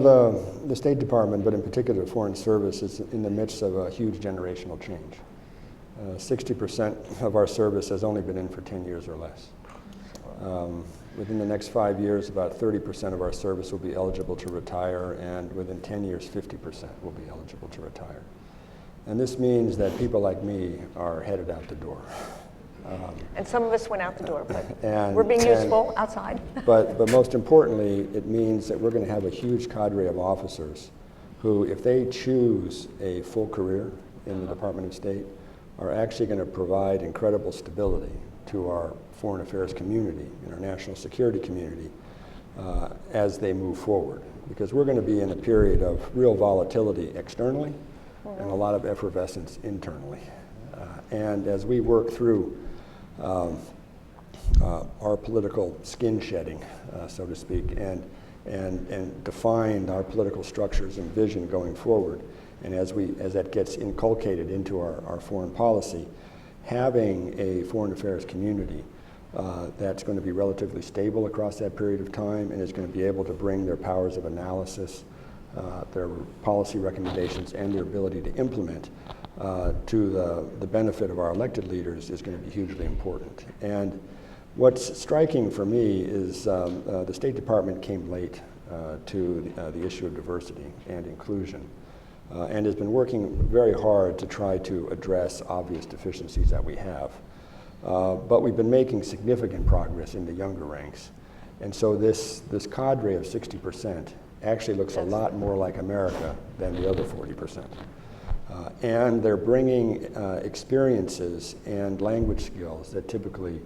the State Department, but in particular the Foreign Service, is in the midst of a huge generational change. 60% of our service has only been in for 10 years or less. Within the next 5 years, about 30% of our service will be eligible to retire, and within 10 years, 50% will be eligible to retire. And this means that people like me are headed out the door. And some of us went out the door, but we're being useful outside. but most importantly, it means that we're going to have a huge cadre of officers who, if they choose a full career in the Department of State, are actually going to provide incredible stability to our foreign affairs community and our national security community as they move forward. Because we're going to be in a period of real volatility externally and a lot of effervescence internally. And as we work through our political skin shedding, so to speak, and define our political structures and vision going forward, and as that gets inculcated into our foreign policy, having a foreign affairs community that's going to be relatively stable across that period of time and is going to be able to bring their powers of analysis, their policy recommendations, and their ability to implement to the benefit of our elected leaders is going to be hugely important. And what's striking for me is the State Department came late to the issue of diversity and inclusion and has been working very hard to try to address obvious deficiencies that we have. But we've been making significant progress in the younger ranks. And so this cadre of 60% actually looks a lot more like America than the other 40%. And they're bringing experiences and language skills that typically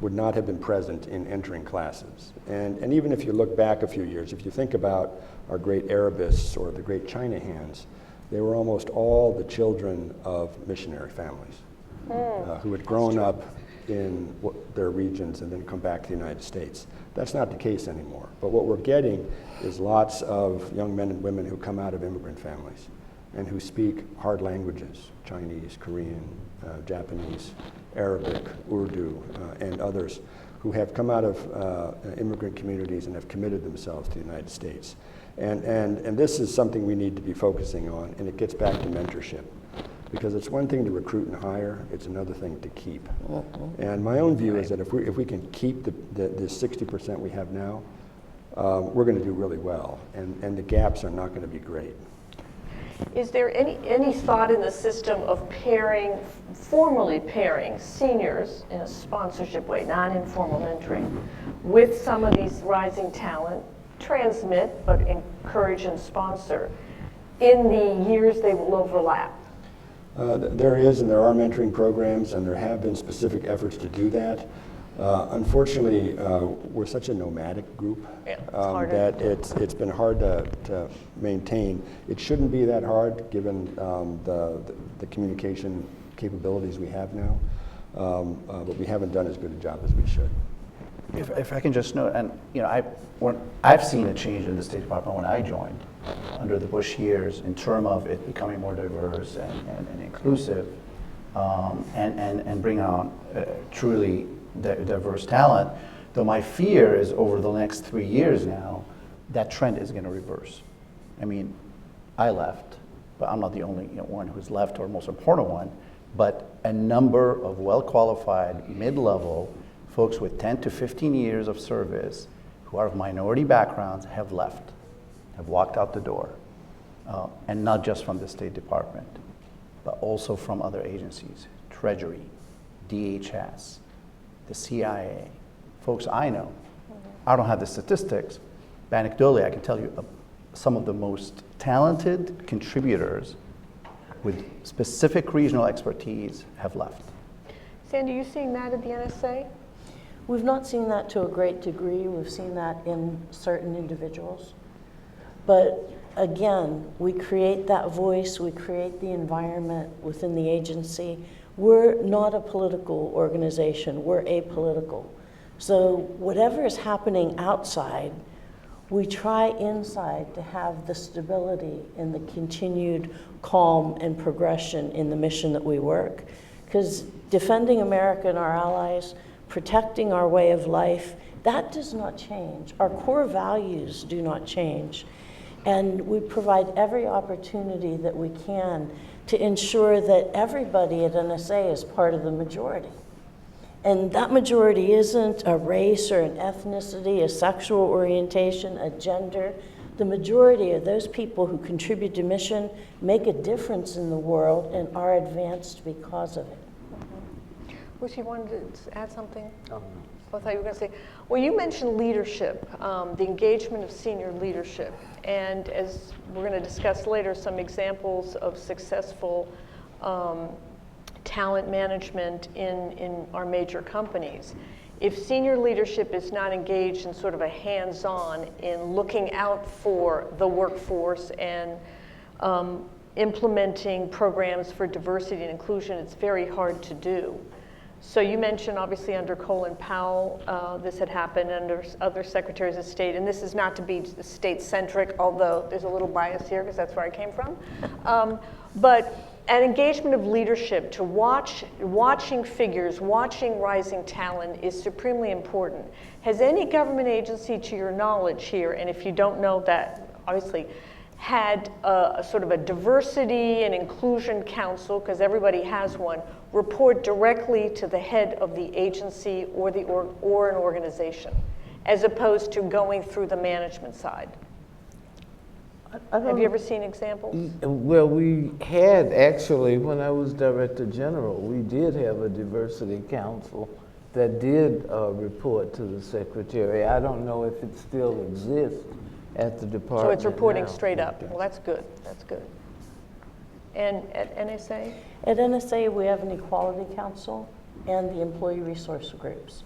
would not have been present in entering classes. And even if you look back a few years, if you think about our great Arabists or the great China hands, they were almost all the children of missionary families who had grown up in their regions and then come back to the United States. That's not the case anymore. But what we're getting is lots of young men and women who come out of immigrant families and who speak hard languages, Chinese, Korean, Japanese, Arabic, Urdu, and others, who have come out of immigrant communities and have committed themselves to the United States. And this is something we need to be focusing on, and it gets back to mentorship. Because it's one thing to recruit and hire, it's another thing to keep. And my own view is that if we can keep the 60% we have now, we're going to do really well, and the gaps are not going to be great. Is there any thought in the system of formally pairing seniors in a sponsorship way, non-informal mentoring, with some of these rising talent, transmit, but encourage and sponsor, in the years they will overlap? There is, and there are mentoring programs, and there have been specific efforts to do that. Unfortunately, we're such a nomadic group that it's been hard to maintain. It shouldn't be that hard given the communication capabilities we have now, but we haven't done as good a job as we should. If I can just note, and I've seen a change in the State Department when I joined under the Bush years in terms of it becoming more diverse and inclusive, and bring on truly diverse talent. Though my fear is over the next 3 years now, that trend is going to reverse. I mean, I left, but I'm not the only one who's left or most important one, but a number of well-qualified, mid-level folks with 10 to 15 years of service who are of minority backgrounds have left, have walked out the door. And not just from the State Department, but also from other agencies, Treasury, DHS, the CIA, folks I know. I don't have the statistics, but anecdotally I can tell you some of the most talented contributors with specific regional expertise have left. Sandy, are you seeing that at the NSA? We've not seen that to a great degree. We've seen that in certain individuals. But again, we create that voice, we create the environment within the agency. We're not a political organization, we're apolitical. So whatever is happening outside, we try inside to have the stability and the continued calm and progression in the mission that we work. Because defending America and our allies, protecting our way of life, that does not change. Our core values do not change. And we provide every opportunity that we can to ensure that everybody at NSA is part of the majority. And that majority isn't a race or an ethnicity, a sexual orientation, a gender. The majority of those people who contribute to mission make a difference in the world and are advanced because of it. Lucy, you wanted to add something? I thought you were going to say, well, you mentioned leadership, the engagement of senior leadership, and as we're going to discuss later, some examples of successful talent management in our major companies. If senior leadership is not engaged in sort of a hands-on in looking out for the workforce and implementing programs for diversity and inclusion, it's very hard to do. So you mentioned, obviously, under Colin Powell, this had happened under other secretaries of state, and this is not to be state-centric, although there's a little bias here because that's where I came from. But an engagement of leadership to watching figures, watching rising talent is supremely important. Has any government agency, to your knowledge here, and if you don't know that, obviously, had a sort of a diversity and inclusion council, because everybody has one, report directly to the head of the agency or an organization, as opposed to going through the management side? Have you ever seen examples? Well, we had actually, when I was Director General, we did have a diversity council that did report to the Secretary. I don't know if it still exists at the department. So it's reporting now. straight up. Well, that's good. That's good. And at NSA? At NSA, we have an equality council and the employee resource groups.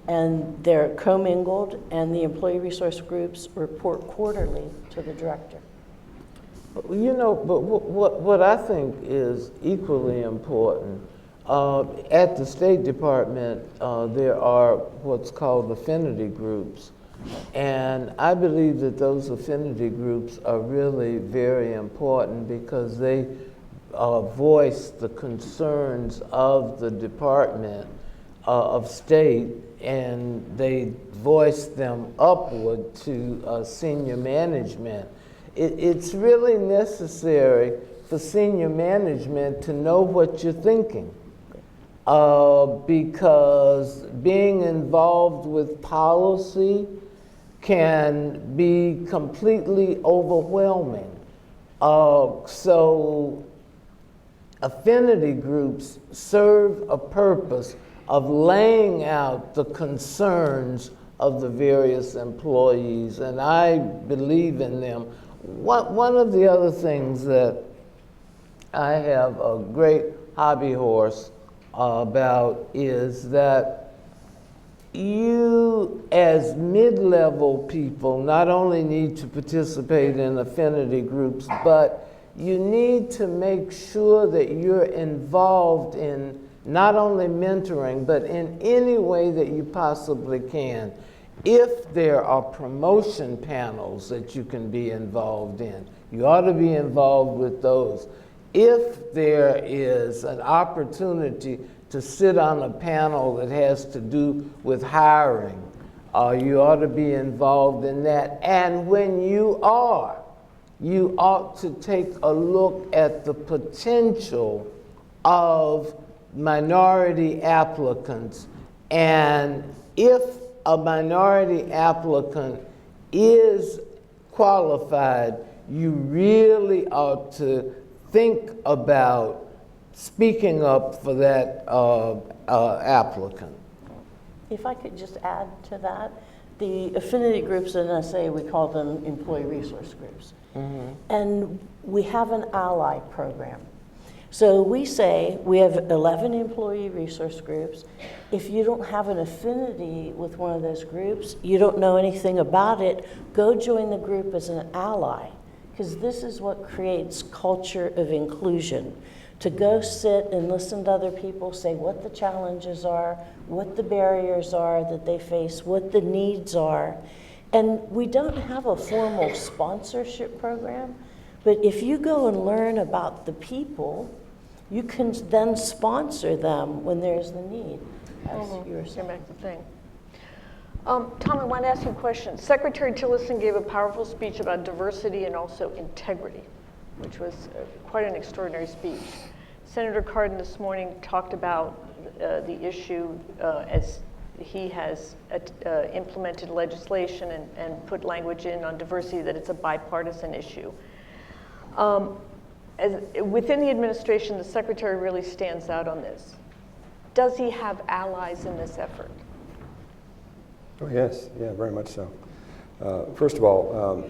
And they're commingled, and the employee resource groups report quarterly to the director. You know, but what I think is equally important, at the State Department, there are what's called affinity groups. And I believe that those affinity groups are really very important because they voice the concerns of the Department of State, and they voice them upward to senior management. It's really necessary for senior management to know what you're thinking, because being involved with policy can be completely overwhelming. So affinity groups serve a purpose of laying out the concerns of the various employees, and I believe in them. One of the other things that I have a great hobby horse about is that you, as mid-level people, not only need to participate in affinity groups, but you need to make sure that you're involved in not only mentoring, but in any way that you possibly can. If there are promotion panels that you can be involved in, you ought to be involved with those. If there is an opportunity to sit on a panel that has to do with hiring, you ought to be involved in that. And when you are, you ought to take a look at the potential of minority applicants. And if a minority applicant is qualified, you really ought to think about speaking up for that applicant. If I could just add to that, the affinity groups in SA, we call them employee resource groups. And we have an ally program. So we say we have 11 employee resource groups. If you don't have an affinity with one of those groups, you don't know anything about it, go join the group as an ally, because this is what creates culture of inclusion. To go sit and listen to other people say what the challenges are, what the barriers are that they face, what the needs are. And we don't have a formal sponsorship program, but if you go and learn about the people, you can then sponsor them when there's the need, as you were saying. Back to the thing. Tom, I want to ask you a question. Secretary Tillerson gave a powerful speech about diversity and also integrity, which was quite an extraordinary speech. Senator Cardin this morning talked about the issue as he has implemented legislation and put language in on diversity, that it's a bipartisan issue. Within the administration, the secretary really stands out on this. Does he have allies in this effort? Oh, yes, yeah, very much so. First of all,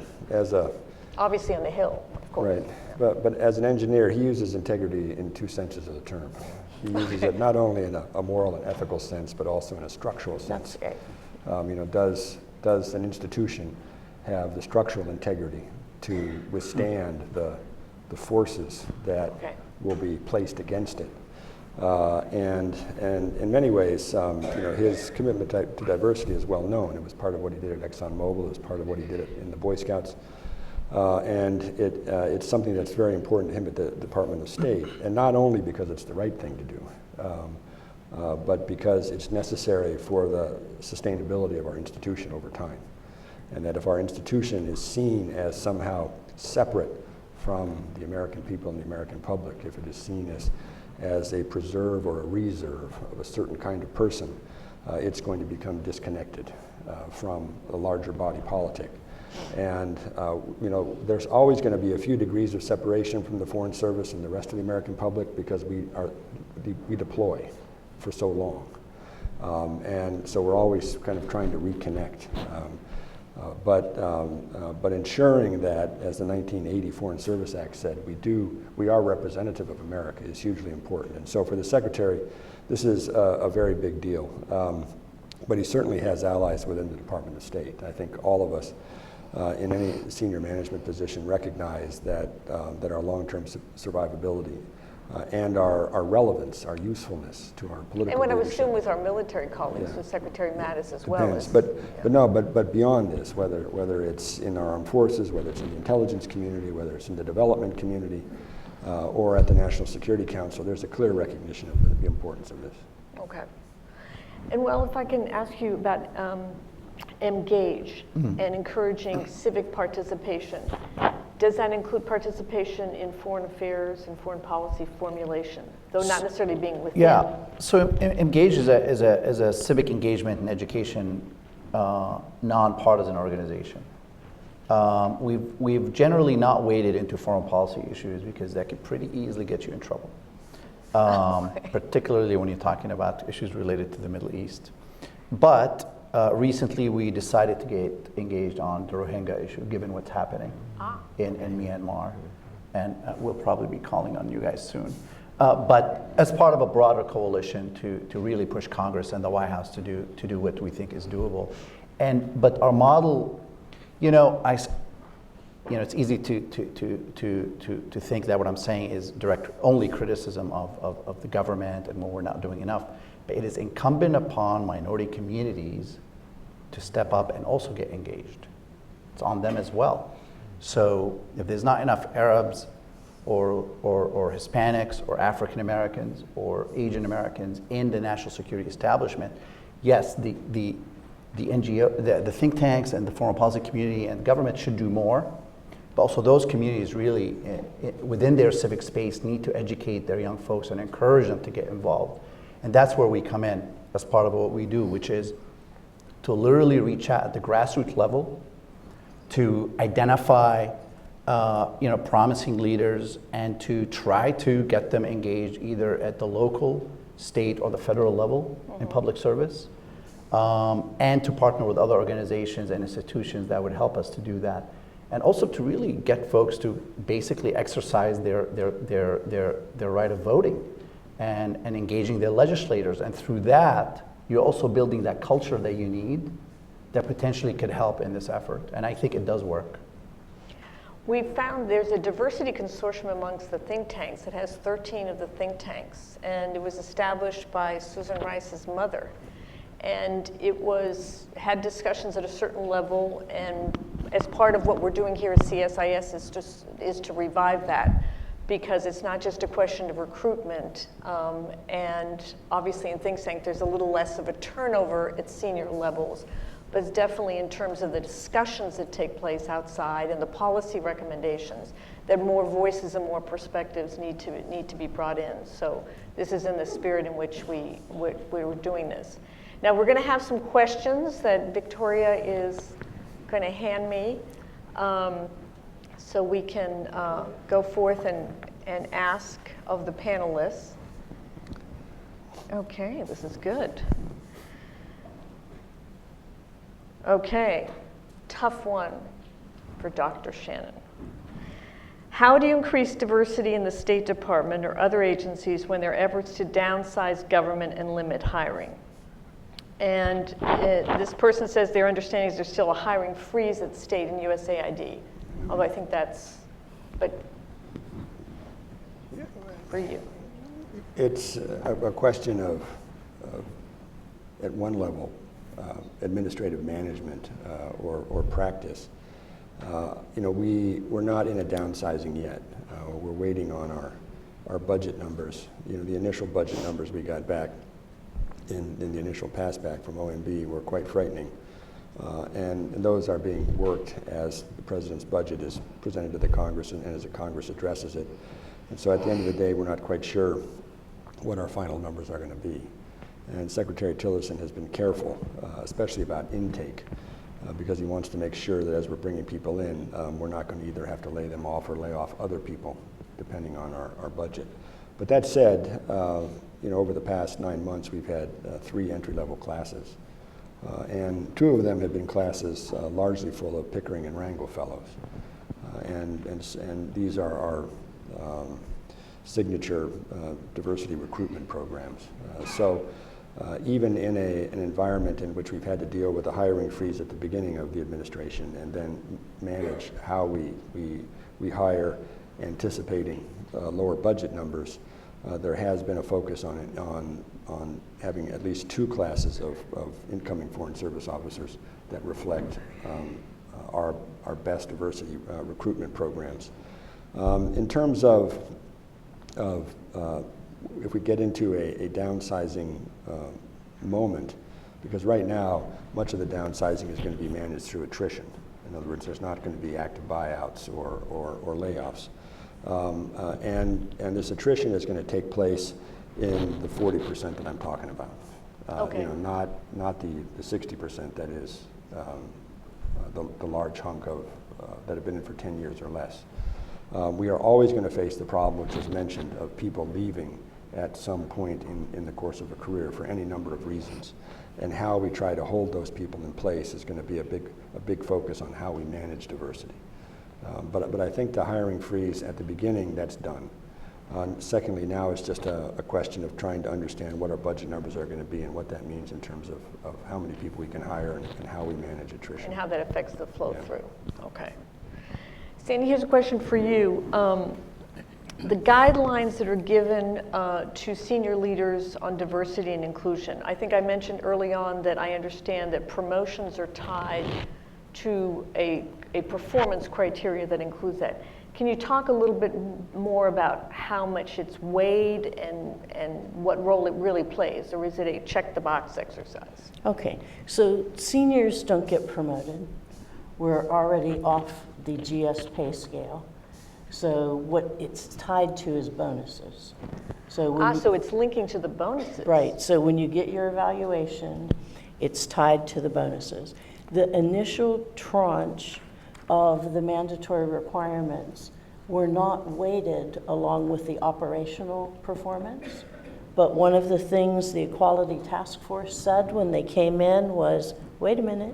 Obviously on the Hill, of course. Right, but as an engineer, he uses integrity in two senses of the term. He uses it not only in a moral and ethical sense, but also in a structural sense. That's great. Does an institution have the structural integrity to withstand the forces that will be placed against it? And in many ways, his commitment to diversity is well known. It was part of what he did at ExxonMobil. It was part of what he did in the Boy Scouts. And it's something that's very important to him at the Department of State, and not only because it's the right thing to do, but because it's necessary for the sustainability of our institution over time. And that if our institution is seen as somehow separate from the American people and the American public, if it is seen as a preserve or a reserve of a certain kind of person, it's going to become disconnected from the larger body politic. And there's always going to be a few degrees of separation from the Foreign Service and the rest of the American public because we deploy for so long. And so we're always kind of trying to reconnect. But ensuring that, as the 1980 Foreign Service Act said, we are representative of America is hugely important. And so for the Secretary, this is a very big deal. But he certainly has allies within the Department of State. I think all of us in any senior management position recognize that our long-term survivability and our relevance, our usefulness to our political And what I would leadership. assume with our military colleagues, with Secretary Mattis as well. Depends. But beyond this, whether it's in our armed forces, whether it's in the intelligence community, whether it's in the development community, or at the National Security Council, there's a clear recognition of the importance of this. Okay. And well, if I can ask you about engage and encouraging civic participation. Does that include participation in foreign affairs and foreign policy formulation, though not necessarily being within? Yeah, so Engage is a civic engagement and education nonpartisan organization. We've generally not waded into foreign policy issues because that could pretty easily get you in trouble, particularly when you're talking about issues related to the Middle East. But recently we decided to get engaged on the Rohingya issue, given what's happening in Myanmar, and we'll probably be calling on you guys soon. But as part of a broader coalition to really push Congress and the White House to do what we think is doable. But our model, it's easy to think that what I'm saying is direct only criticism of the government and when we're not doing enough. But it is incumbent upon minority communities to step up and also get engaged. It's on them as well. So if there's not enough Arabs or Hispanics or African Americans or Asian Americans in the national security establishment, yes, the NGO, the think tanks and the foreign policy community and government should do more, but also those communities really, within their civic space, need to educate their young folks and encourage them to get involved. And that's where we come in as part of what we do, which is to literally reach out at the grassroots level to identify promising leaders and to try to get them engaged either at the local, state, or the federal level in public service, and to partner with other organizations and institutions that would help us to do that. And also to really get folks to basically exercise their right of voting and engaging their legislators. And through that, you're also building that culture that you need that potentially could help in this effort. And I think it does work. We found there's a diversity consortium amongst the think tanks. It has 13 of the think tanks, and it was established by Susan Rice's mother. And it had discussions at a certain level, and as part of what we're doing here at CSIS is to revive that, because it's not just a question of recruitment, and obviously in think tank there's a little less of a turnover at senior levels, but it's definitely in terms of the discussions that take place outside and the policy recommendations that more voices and more perspectives need to be brought in. So this is in the spirit in which we were doing this. Now we're going to have some questions that Victoria is going to hand me, so we can go forth and ask of the panelists. Okay, this is good. Okay, tough one for Dr. Shannon. How do you increase diversity in the State Department or other agencies when there are efforts to downsize government and limit hiring? And this person says their understanding is there's still a hiring freeze at state and USAID. Although I think but for you. It's a question of at one level, administrative management or practice. We're not in a downsizing yet. We're waiting on our budget numbers. The initial budget numbers we got back in the initial passback from OMB were quite frightening. And those are being worked as the president's budget is presented to the Congress and as the Congress addresses it. And so at the end of the day, we're not quite sure what our final numbers are going to be. And Secretary Tillerson has been careful, especially about intake, because he wants to make sure that as we're bringing people in, we're not going to either have to lay them off or lay off other people, depending on our budget. But that said, over the past 9 months, we've had 3 entry-level classes. And 2 of them have been classes largely full of Pickering and Rangel fellows. And these are our signature diversity recruitment programs. So even in an environment in which we've had to deal with a hiring freeze at the beginning of the administration and then manage how we hire anticipating lower budget numbers, there has been a focus on having at least 2 classes of incoming Foreign Service officers that reflect our best diversity recruitment programs. In terms of if we get into a downsizing moment, because right now much of the downsizing is going to be managed through attrition. In other words, there's not going to be active buyouts or layoffs. And this attrition is going to take place in the 40% that I'm talking about. Okay. Not the 60% that is the large hunk of that have been in for 10 years or less. We are always going to face the problem, which was mentioned, of people leaving at some point in the course of a career for any number of reasons. And how we try to hold those people in place is going to be a big focus on how we manage diversity. But I think the hiring freeze at the beginning, that's done. Secondly, now it's just a question of trying to understand what our budget numbers are going to be and what that means in terms of how many people we can hire and how we manage attrition. And how that affects the flow through. Okay. Sandy, here's a question for you. The guidelines that are given to senior leaders on diversity and inclusion, I think I mentioned early on that I understand that promotions are tied to a performance criteria that includes that. Can you talk a little bit more about how much it's weighed and what role it really plays, or is it a check the box exercise? Okay, so seniors don't get promoted. We're already off the GS pay scale. So what it's tied to is bonuses. So so it's linking to the bonuses. Right, so when you get your evaluation, It's tied to the bonuses. The initial tranche of the mandatory requirements were not weighted along with the operational performance. But one of the things the Equality Task Force said when they came in was, wait a minute,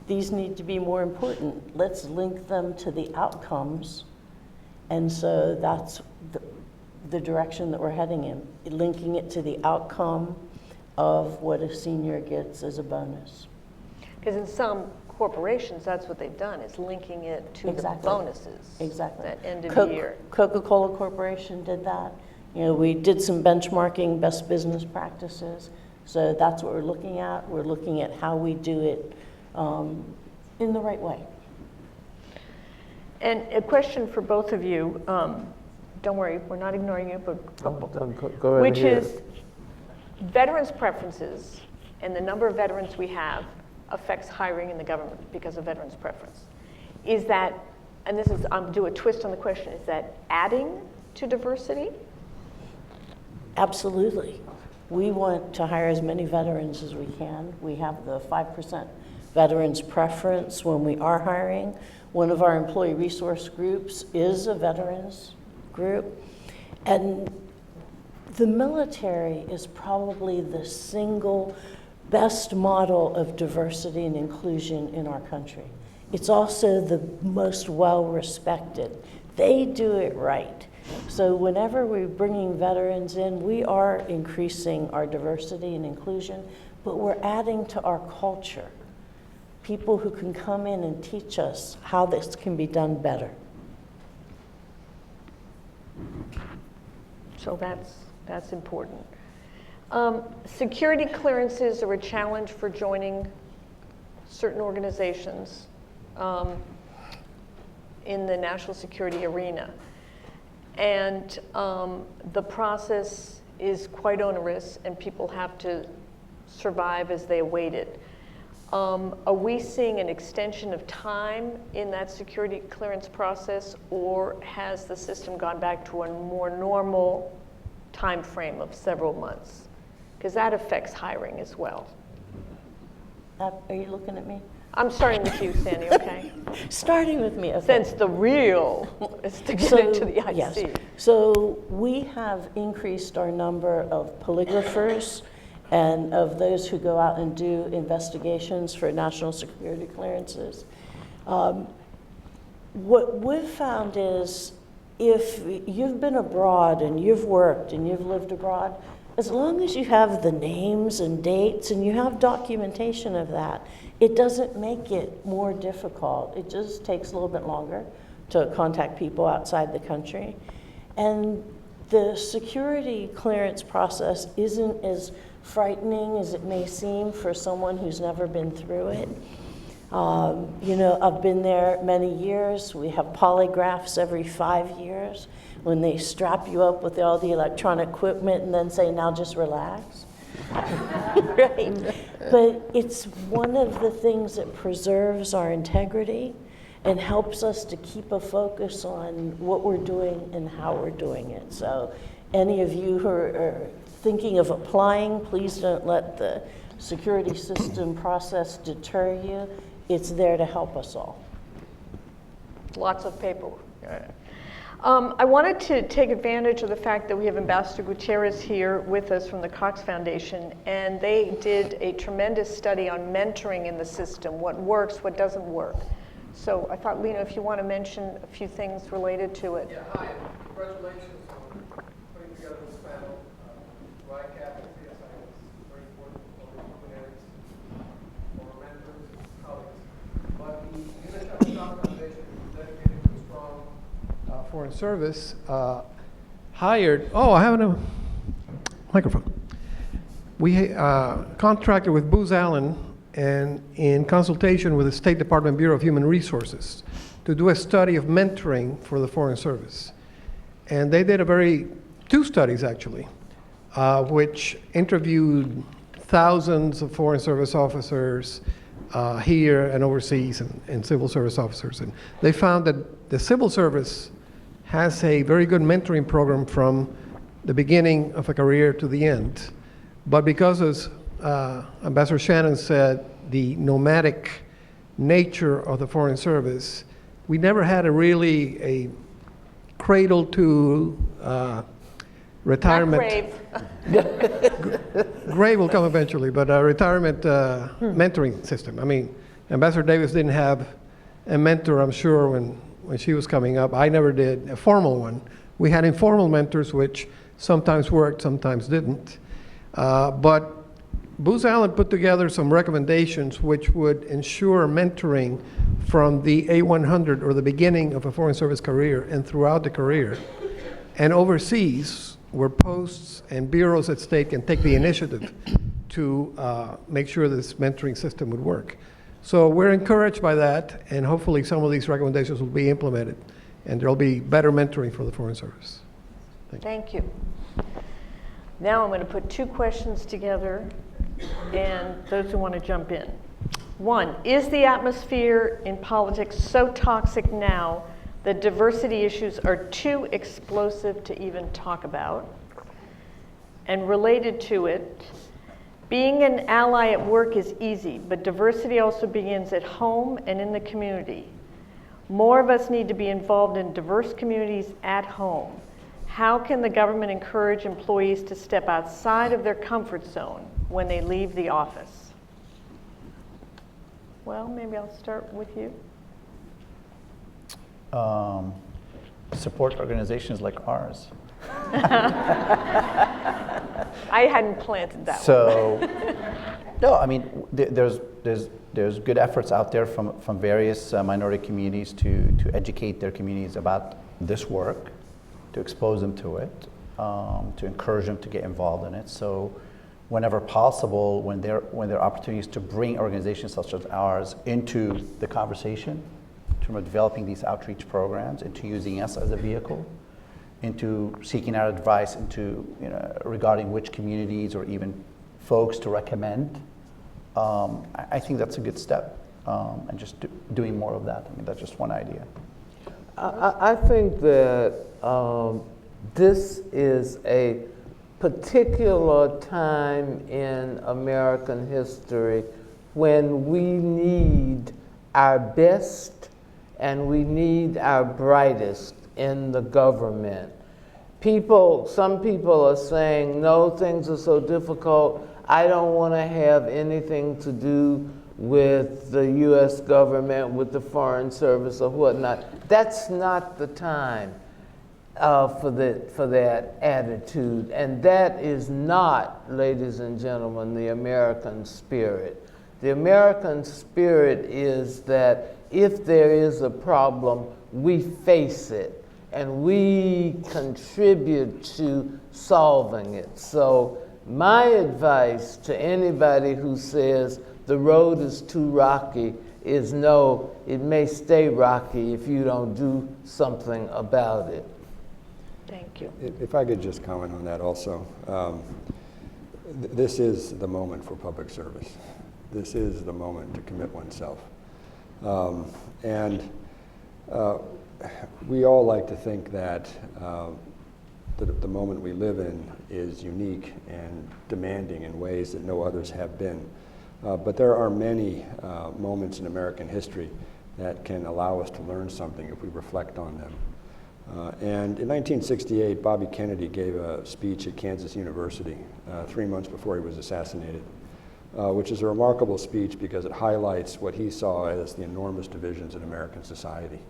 these need to be more important. Let's link them to the outcomes. And so that's the direction that we're heading in, linking it to the outcome of what a senior gets as a bonus. Because in some corporations, that's what they've done, is linking it to the bonuses. Exactly. At end of the year. Coca-Cola Corporation did that. You know, we did some benchmarking, best business practices. So that's what we're looking at. We're looking at how we do it in the right way. And a question for both of you. Don't worry, we're not ignoring you, but Go right which ahead. is veterans' preferences and the number of veterans we have affects hiring in the government because of veterans' preference. Is that, and this is, I'm do a twist on the question, is that adding to diversity? Absolutely. We want to hire as many veterans as we can. We have the 5% veterans preference when we are hiring. One of our employee resource groups is a veterans group. And the military is probably the single best model of diversity and inclusion in our country. It's also the most well-respected. They do it right. So whenever we're bringing veterans in, we are increasing our diversity and inclusion, but we're adding to our culture. People who can come in and teach us how this can be done better. So that's important. Security clearances are a challenge for joining certain organizations in the national security arena. And the process is quite onerous, and people have to survive as they await it. Are we seeing an extension of time in that security clearance process, or has the system gone back to a more normal time frame of several months? Because that affects hiring as well. Are you looking at me? I'm starting with you, Sandy, okay? Starting with me, okay. Since the real is to get into the IC. Yes. So we have increased our number of polygraphers and of those who go out and do investigations for national security clearances. What we've found is if you've been abroad and you've worked and you've lived abroad, as long as you have the names and dates and you have documentation of that, it doesn't make it more difficult. It just takes a little bit longer to contact people outside the country. And the security clearance process isn't as frightening as it may seem for someone who's never been through it. You know, I've been there many years. We have polygraphs every 5 years when they strap you up with all the electronic equipment and then say, now just relax. Right? But it's one of the things that preserves our integrity and helps us to keep a focus on what we're doing and how we're doing it. So any of you who are thinking of applying, please don't let the security system process deter you. It's there to help us all. Lots of paperwork. I wanted to take advantage of the fact that we have Ambassador Gutierrez here with us from the Cox Foundation, and they did a tremendous study on mentoring in the system, what works, what doesn't work. So I thought, Lena, if you want to mention a few things related to it. Yeah, hi. Congratulations on putting together this panel. RICAP and CSI is very important for our luminaries, for our mentors, colleagues. But the UNHCR Foundation is dedicated to a strong foreign service. Hired, I have a microphone. We contracted with Booz Allen and in consultation with the State Department Bureau of Human Resources to do a study of mentoring for the Foreign Service. And they did two studies actually, which interviewed thousands of Foreign Service officers here and overseas and civil service officers. And they found that the civil service has a very good mentoring program from the beginning of a career to the end. But because Ambassador Shannon said, the nomadic nature of the Foreign Service, we never had a cradle to retirement. Grave will come eventually, but a retirement mentoring system. I mean, Ambassador Davis didn't have a mentor, I'm sure, when she was coming up. I never did a formal one. We had informal mentors, which sometimes worked, sometimes didn't. But Booz Allen put together some recommendations which would ensure mentoring from the A100 or the beginning of a Foreign Service career and throughout the career. And overseas, where posts and bureaus at state can take the initiative to make sure this mentoring system would work. So we're encouraged by that, and hopefully some of these recommendations will be implemented, and there'll be better mentoring for the Foreign Service. Thank you. Now I'm going to put two questions together, and those who want to jump in. One, is the atmosphere in politics so toxic now that diversity issues are too explosive to even talk about? And related to it, being an ally at work is easy, but diversity also begins at home and in the community. More of us need to be involved in diverse communities at home. How can the government encourage employees to step outside of their comfort zone when they leave the office? Well, maybe I'll start with you. Support organizations like ours. I hadn't planted that one. So, no, I mean, there's good efforts out there from various minority communities to educate their communities about this work, to expose them to it, to encourage them to get involved in it. So, whenever possible, when there are opportunities to bring organizations such as ours into the conversation, in terms of developing these outreach programs, into using us as a vehicle, into seeking our advice into regarding which communities or even folks to recommend. I think that's a good step, and just doing more of that. I mean, that's just one idea. I think that this is a particular time in American history when we need our best and we need our brightest in the government. Some people are saying, no, things are so difficult, I don't want to have anything to do with the US government, with the Foreign Service or whatnot. That's not the time for that attitude. And that is not, ladies and gentlemen, the American spirit. The American spirit is that if there is a problem, we face it and we contribute to solving it. So my advice to anybody who says the road is too rocky is no, it may stay rocky if you don't do something about it. Thank you. If I could just comment on that also. This is the moment for public service. This is the moment to commit oneself. We all like to think that the moment we live in is unique and demanding in ways that no others have been. But there are many moments in American history that can allow us to learn something if we reflect on them. And in 1968, Bobby Kennedy gave a speech at Kansas University 3 months before he was assassinated, which is a remarkable speech because it highlights what he saw as the enormous divisions in American society,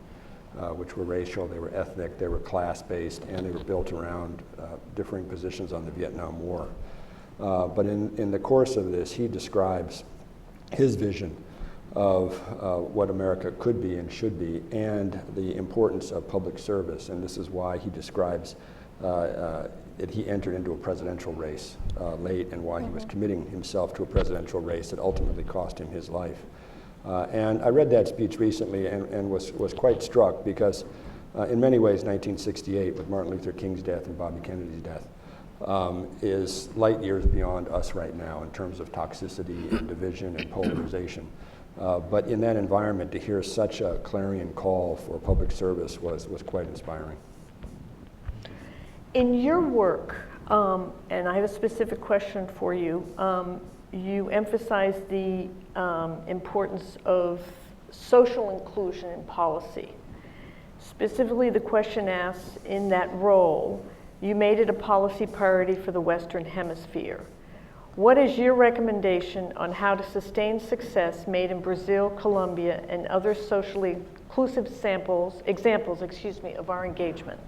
which were racial, they were ethnic, they were class-based, and they were built around differing positions on the Vietnam War. But in the course of this, he describes his vision of what America could be and should be, and the importance of public service. And this is why he describes that he entered into a presidential race late, and why he was committing himself to a presidential race that ultimately cost him his life. And I read that speech recently and was quite struck because in many ways 1968, with Martin Luther King's death and Bobby Kennedy's death, is light years beyond us right now in terms of toxicity and division and polarization. But in that environment, to hear such a clarion call for public service was quite inspiring. In your work, and I have a specific question for you, you emphasize the importance of social inclusion in policy. Specifically, the question asks, in that role, you made it a policy priority for the Western Hemisphere. What is your recommendation on how to sustain success made in Brazil, Colombia, and other socially inclusive examples, of our engagement?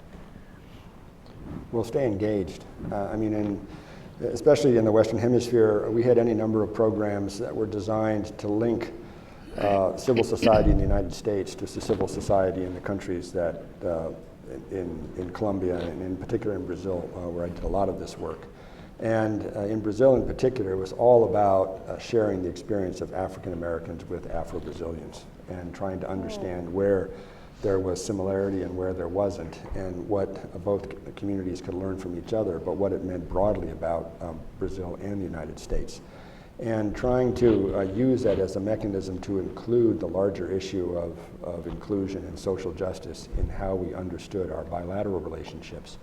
We'll stay engaged. Especially in the Western Hemisphere, we had any number of programs that were designed to link civil society in the United States to civil society in the countries that, in Colombia, and in particular in Brazil, where I did a lot of this work. And in Brazil in particular, it was all about sharing the experience of African Americans with Afro-Brazilians and trying to understand where there was similarity and where there wasn't, and what both communities could learn from each other, but what it meant broadly about Brazil and the United States. And trying to use that as a mechanism to include the larger issue of inclusion and social justice in how we understood our bilateral relationships.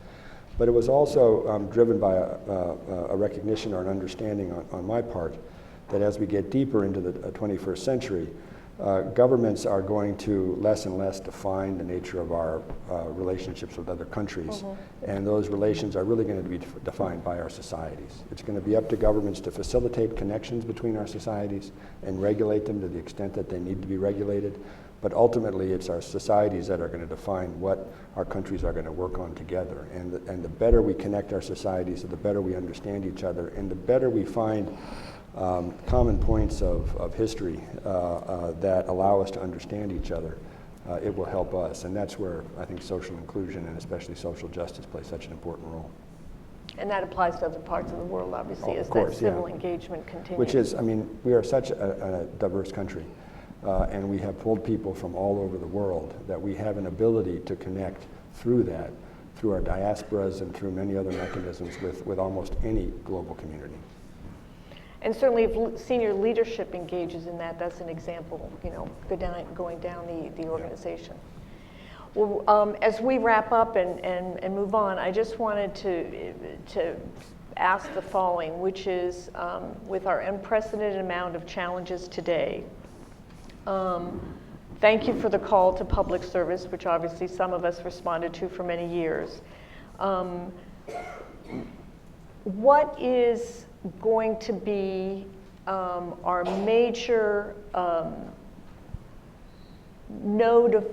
But it was also driven by a recognition or an understanding on my part that as we get deeper into the 21st century, governments are going to less and less define the nature of our relationships with other countries. And those relations are really going to be defined by our societies. It's going to be up to governments to facilitate connections between our societies and regulate them to the extent that they need to be regulated. But ultimately, it's our societies that are going to define what our countries are going to work on together. And the better we connect our societies, the better we understand each other, and the better we find common points of history that allow us to understand each other, it will help us. And that's where I think social inclusion and especially social justice plays such an important role. And that applies to other parts of the world, obviously, as that civil engagement continues. Which is, we are such a diverse country, and we have pulled people from all over the world that we have an ability to connect through that, through our diasporas and through many other mechanisms with almost any global community. And certainly if senior leadership engages in that, that's an example, going down the organization. Well, as we wrap up and move on, I just wanted to ask the following, which is, with our unprecedented amount of challenges today, thank you for the call to public service, which obviously some of us responded to for many years. What is going to be our major node of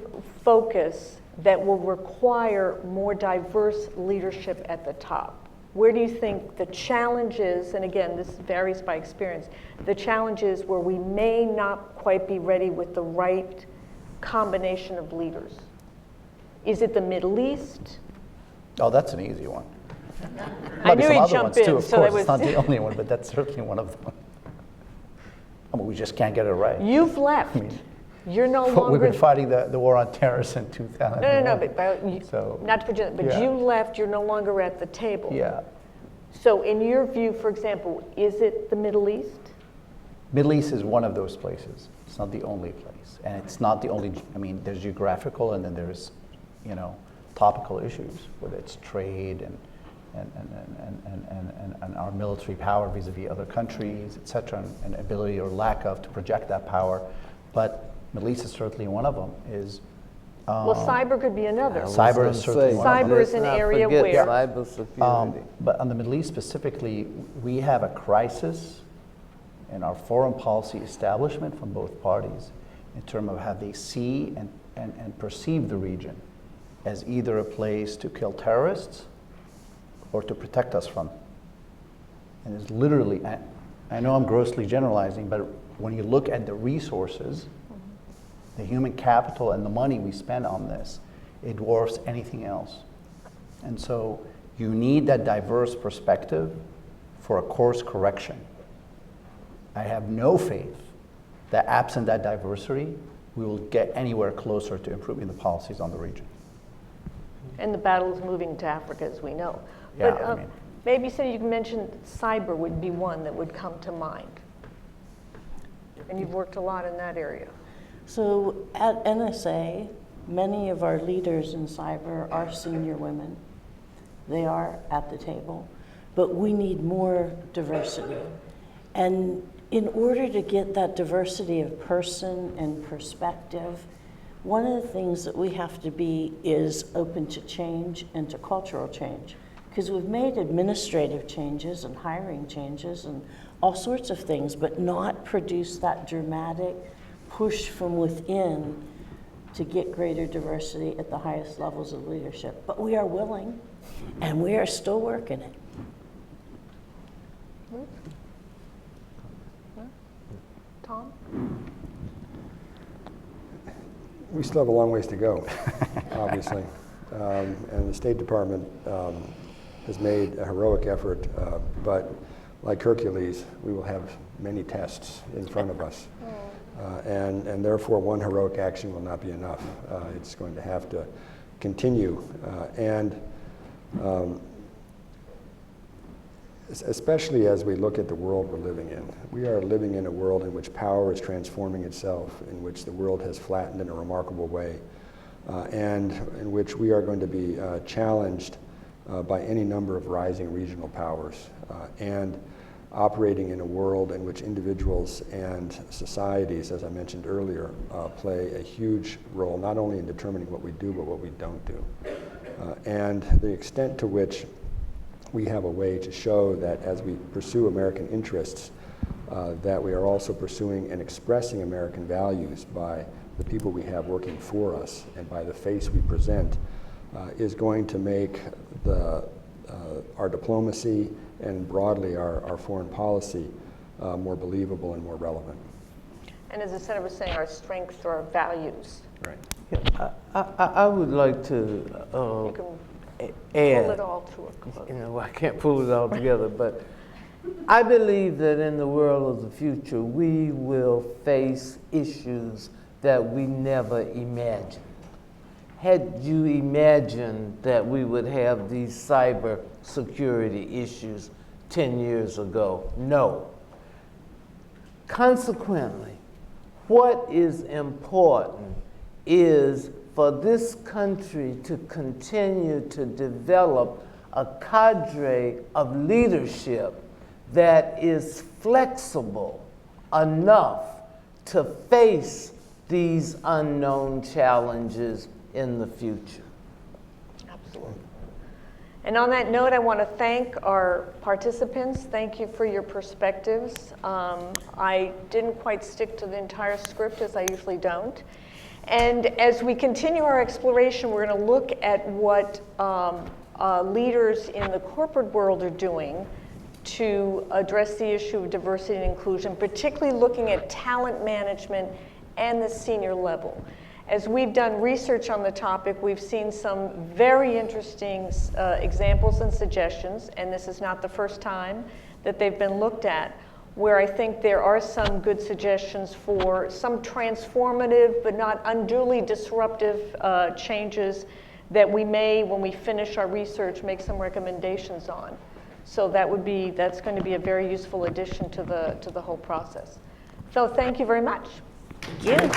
focus that will require more diverse leadership at the top? Where do you think the challenges, and again, this varies by experience, the challenges where we may not quite be ready with the right combination of leaders? Is it the Middle East? Oh, that's an easy one. I knew he'd jump in, of course, it's not the only one, but that's certainly one of them. We just can't get it right. You've left. You're no longer. We've been fighting the war on terror since 2001. No, but not to project, but you left. You're no longer at the table. Yeah. So, in your view, for example, is it the Middle East? Middle East is one of those places. It's not the only place, and it's not the only. There's geographical, and then there's, topical issues, whether it's trade and our military power vis-a-vis other countries, et cetera, and ability or lack of to project that power. But Middle East is certainly one of them. Well, cyber could be another. Cyber is certainly one of them. Cyber is an area where. Cybersecurity. But on the Middle East specifically, we have a crisis in our foreign policy establishment from both parties in terms of how they see and perceive the region as either a place to kill terrorists or to protect us from. And it's literally, I know I'm grossly generalizing, but when you look at the resources, the human capital and the money we spend on this, it dwarfs anything else. And so you need that diverse perspective for a course correction. I have no faith that absent that diversity, we will get anywhere closer to improving the policies on the region. And the battle is moving to Africa, as we know. Yeah, But maybe you mentioned cyber would be one that would come to mind. And you've worked a lot in that area. So at NSA, many of our leaders in cyber are senior women. They are at the table, but we need more diversity. And in order to get that diversity of person and perspective, one of the things that we have to be is open to change and to cultural change. Because we've made administrative changes and hiring changes and all sorts of things, but not produce that dramatic push from within to get greater diversity at the highest levels of leadership. But we are willing, and we are still working it. Tom? We still have a long ways to go, obviously. And the State Department has made a heroic effort, but like Hercules, we will have many tests in front of us. And therefore, one heroic action will not be enough. It's going to have to continue. Especially as we look at the world we're living in. We are living in a world in which power is transforming itself, in which the world has flattened in a remarkable way, and in which we are going to be challenged by any number of rising regional powers, and operating in a world in which individuals and societies, as I mentioned earlier, play a huge role, not only in determining what we do, but what we don't do. And the extent to which we have a way to show that as we pursue American interests, that we are also pursuing and expressing American values by the people we have working for us and by the face we present, is going to make our diplomacy and broadly our foreign policy more believable and more relevant. And as the Senator was saying, our strengths are our values. Right. Yeah, I would like to You can add. pull it all to a close. You know, I can't pull it all together, but I believe that in the world of the future, we will face issues that we never imagined. Had you imagined that we would have these cyber security issues 10 years ago? No. Consequently, what is important is for this country to continue to develop a cadre of leadership that is flexible enough to face these unknown challenges in the future. Absolutely. And on that note, I want to thank our participants. Thank you for your perspectives. I didn't quite stick to the entire script, as I usually don't. And as we continue our exploration, we're going to look at what leaders in the corporate world are doing to address the issue of diversity and inclusion, particularly looking at talent management and the senior level. As we've done research on the topic, we've seen some very interesting examples and suggestions, and this is not the first time that they've been looked at, where I think there are some good suggestions for some transformative but not unduly disruptive changes that we may, when we finish our research, make some recommendations on. So that's going to be a very useful addition to the whole process. So thank you very much. Thank you.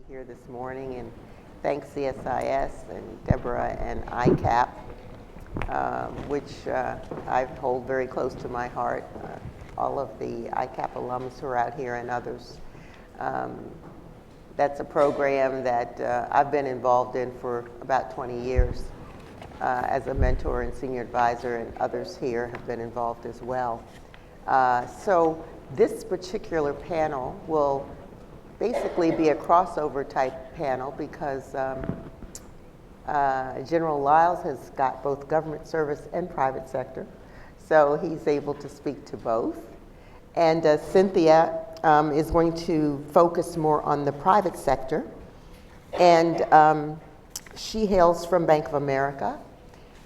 Here this morning, and thanks CSIS and Deborah and ICAP, which I hold very close to my heart, all of the ICAP alums who are out here and others. That's a program that I've been involved in for about 20 years as a mentor and senior advisor, and others here have been involved as well. So this particular panel will basically be a crossover type panel because General Lyles has got both government service and private sector, so he's able to speak to both. And Cynthia is going to focus more on the private sector, and she hails from Bank of America,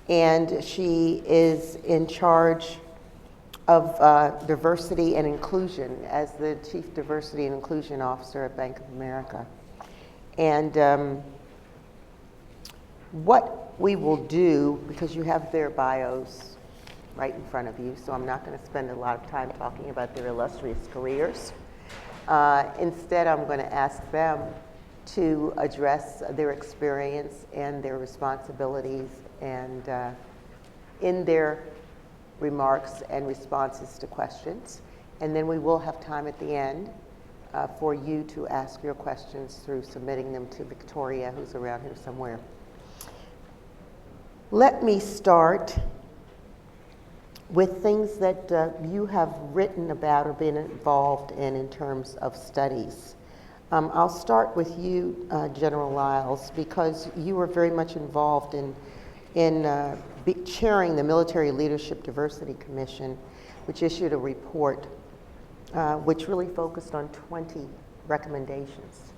and she is in charge of diversity and inclusion as the Chief Diversity and Inclusion Officer at Bank of America. And what we will do, because you have their bios right in front of you, so I'm not going to spend a lot of time talking about their illustrious careers. Instead, I'm going to ask them to address their experience and their responsibilities, and in their remarks and responses to questions. And then we will have time at the end for you to ask your questions through submitting them to Victoria, who's around here somewhere. Let me start with things that you have written about or been involved in terms of studies. I'll start with you, General Lyles, because you were very much involved in chairing the Military Leadership Diversity Commission, which issued a report which really focused on 20 recommendations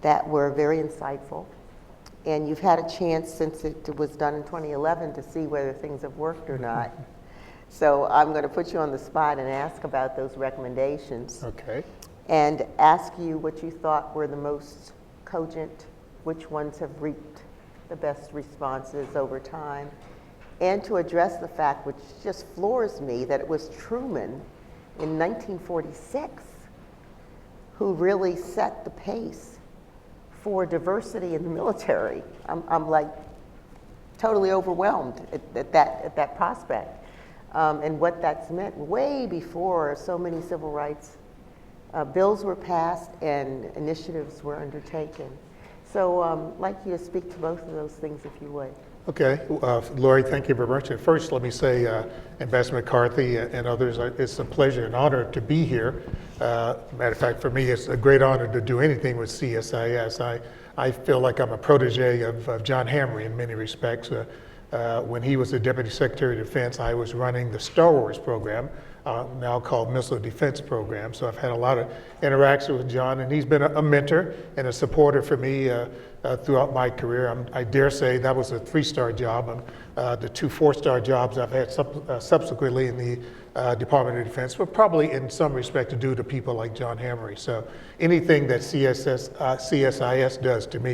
that were very insightful. And you've had a chance since it was done in 2011 to see whether things have worked or not. So I'm going to put you on the spot and ask about those recommendations. Okay. And ask you what you thought were the most cogent, which ones have reaped the best responses over time, and to address the fact, which just floors me, that it was Truman in 1946 who really set the pace for diversity in the military. I'm like totally overwhelmed at that prospect, and what that's meant way before so many civil rights bills were passed and initiatives were undertaken. So I'd like you to speak to both of those things, if you would. Okay, Lori, thank you very much. And first, let me say, Ambassador McCarthy and others, it's a pleasure and honor to be here. Matter of fact, for me, it's a great honor to do anything with CSIS. I feel like I'm a protege of John Hamre in many respects. When he was the Deputy Secretary of Defense, I was running the Star Wars program, now called Missile Defense Program. So I've had a lot of interaction with John, and he's been a mentor and a supporter for me throughout my career. I dare say that was a 3-star job. The 2 4-star jobs I've had subsequently in the Department of Defense were probably in some respect due to people like John Hamre. So anything that CSIS does to me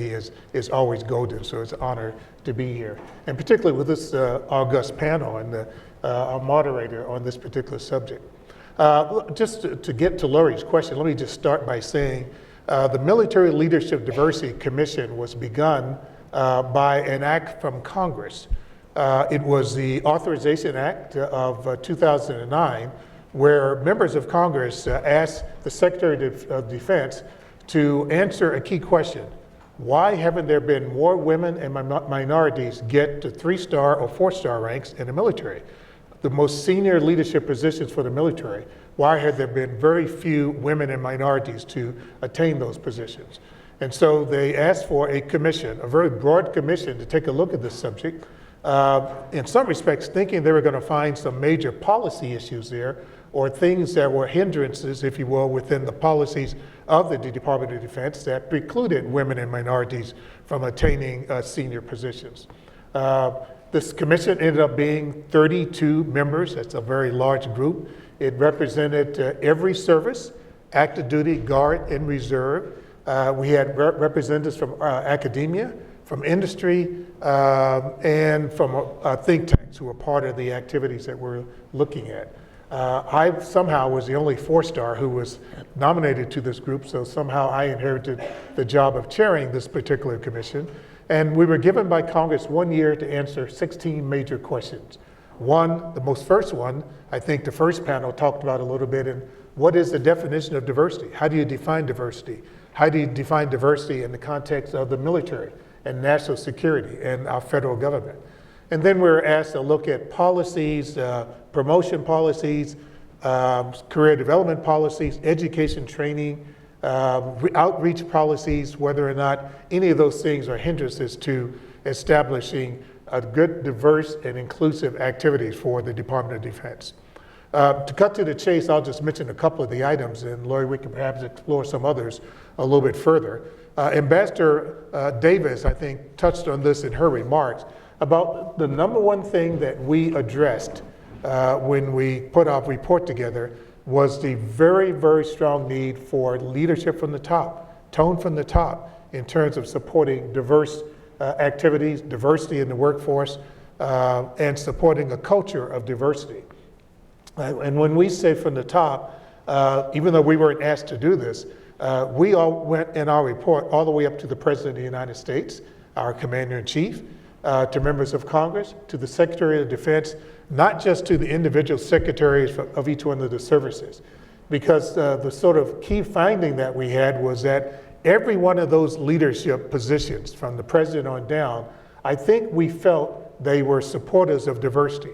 is always golden, so it's an honor to be here. And particularly with this august panel and our moderator on this particular subject. Just to get to Lori's question, let me just start by saying the Military Leadership Diversity Commission was begun by an act from Congress. It was the Authorization Act of 2009, where members of Congress asked the Secretary of Defense to answer a key question. Why haven't there been more women and minorities get to 3-star or 4-star ranks in the military? The most senior leadership positions for the military. Why have there been very few women and minorities to attain those positions? And so they asked for a commission, a very broad commission, to take a look at this subject. In some respects, thinking they were going to find some major policy issues there, or things that were hindrances, if you will, within the policies of the Department of Defense that precluded women and minorities from attaining senior positions. This commission ended up being 32 members. That's a very large group. It represented every service, active duty, guard, and reserve. We had representatives from academia, from industry, and from think tanks who were part of the activities that we're looking at. I somehow was the only 4-star who was nominated to this group, so somehow I inherited the job of chairing this particular commission. And we were given by Congress 1 year to answer 16 major questions. The first one, I think the first panel talked about a little bit, in what is the definition of diversity? How do you define diversity? How do you define diversity in the context of the military and national security and our federal government? And then we were asked to look at policies, promotion policies, career development policies, education training, outreach policies, whether or not any of those things are hindrances to establishing a good, diverse, and inclusive activities for the Department of Defense. To cut to the chase, I'll just mention a couple of the items, and Lori, we can perhaps explore some others a little bit further. Ambassador Davis, I think, touched on this in her remarks about the number one thing that we addressed when we put our report together was the very, very strong need for leadership from the top, tone from the top, in terms of supporting diverse activities, diversity in the workforce, and supporting a culture of diversity. And when we say from the top, even though we weren't asked to do this, we all went in our report all the way up to the President of the United States, our Commander-in-Chief, to members of Congress, to the Secretary of Defense, not just to the individual secretaries of each one of the services. Because the sort of key finding that we had was that every one of those leadership positions, from the President on down, I think we felt they were supporters of diversity.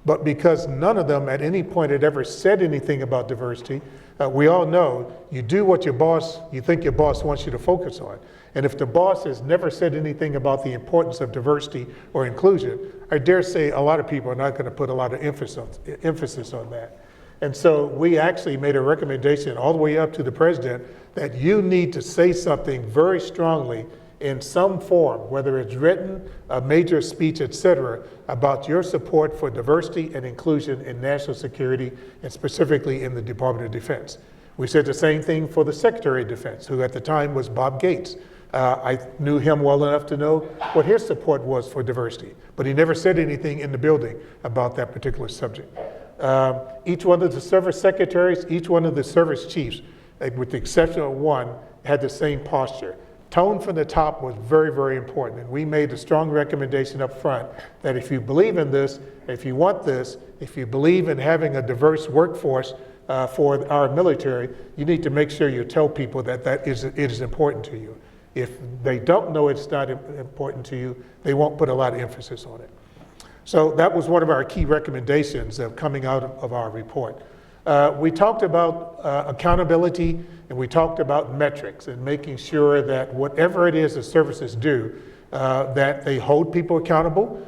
But because none of them at any point had ever said anything about diversity, we all know you do what you think your boss wants you to focus on. And if the boss has never said anything about the importance of diversity or inclusion, I dare say a lot of people are not going to put a lot of emphasis on that. And so we actually made a recommendation all the way up to the President that you need to say something very strongly in some form, whether it's written, a major speech, et cetera, about your support for diversity and inclusion in national security, and specifically in the Department of Defense. We said the same thing for the Secretary of Defense, who at the time was Bob Gates. I knew him well enough to know what his support was for diversity, but he never said anything in the building about that particular subject. Each one of the service secretaries, each one of the service chiefs, with the exception of one, had the same posture. Tone from the top was very, very important, and we made a strong recommendation up front that if you believe in this, if you want this, if you believe in having a diverse workforce for our military, you need to make sure you tell people that it is important to you. If they don't know it's not important to you, they won't put a lot of emphasis on it. So that was one of our key recommendations coming out of our report. We talked about accountability, and we talked about metrics and making sure that whatever it is the services do, that they hold people accountable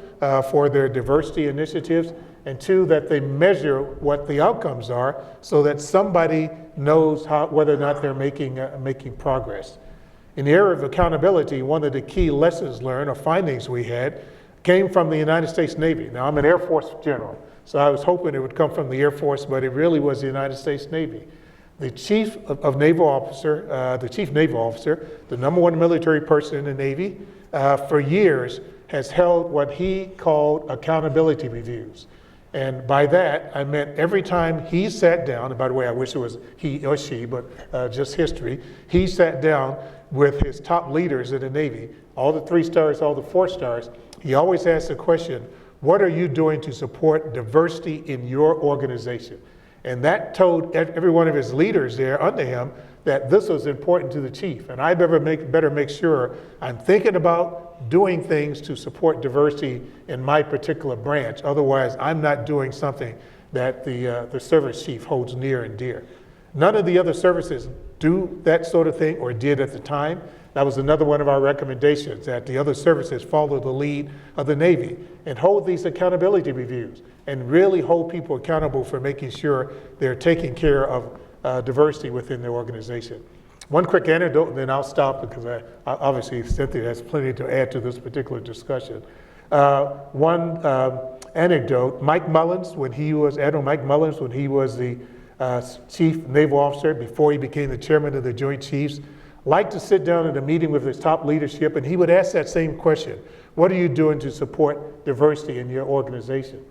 for their diversity initiatives, and two, that they measure what the outcomes are so that somebody knows whether or not they're making progress. In the area of accountability, one of the key lessons learned or findings we had came from the United States Navy. Now, I'm an Air Force general, so I was hoping it would come from the Air Force, but it really was the United States Navy. The chief naval officer, the number one military person in the Navy, for years has held what he called accountability reviews. And by that, I meant every time he sat down, and by the way, I wish it was he or she, but just history, he sat down with his top leaders in the Navy, all the 3 stars, all the 4 stars, he always asked the question, what are you doing to support diversity in your organization? And that told every one of his leaders there under him that this was important to the chief. And I better make sure I'm thinking about doing things to support diversity in my particular branch. Otherwise, I'm not doing something that the service chief holds near and dear. None of the other services do that sort of thing or did at the time. That was another one of our recommendations, that the other services follow the lead of the Navy and hold these accountability reviews and really hold people accountable for making sure they're taking care of diversity within their organization. One quick anecdote, and then I'll stop because obviously Cynthia has plenty to add to this particular discussion. One anecdote, Admiral Mike Mullins, when he was the chief naval officer before he became the chairman of the Joint Chiefs, liked to sit down at a meeting with his top leadership, and he would ask that same question. What are you doing to support diversity in your organization?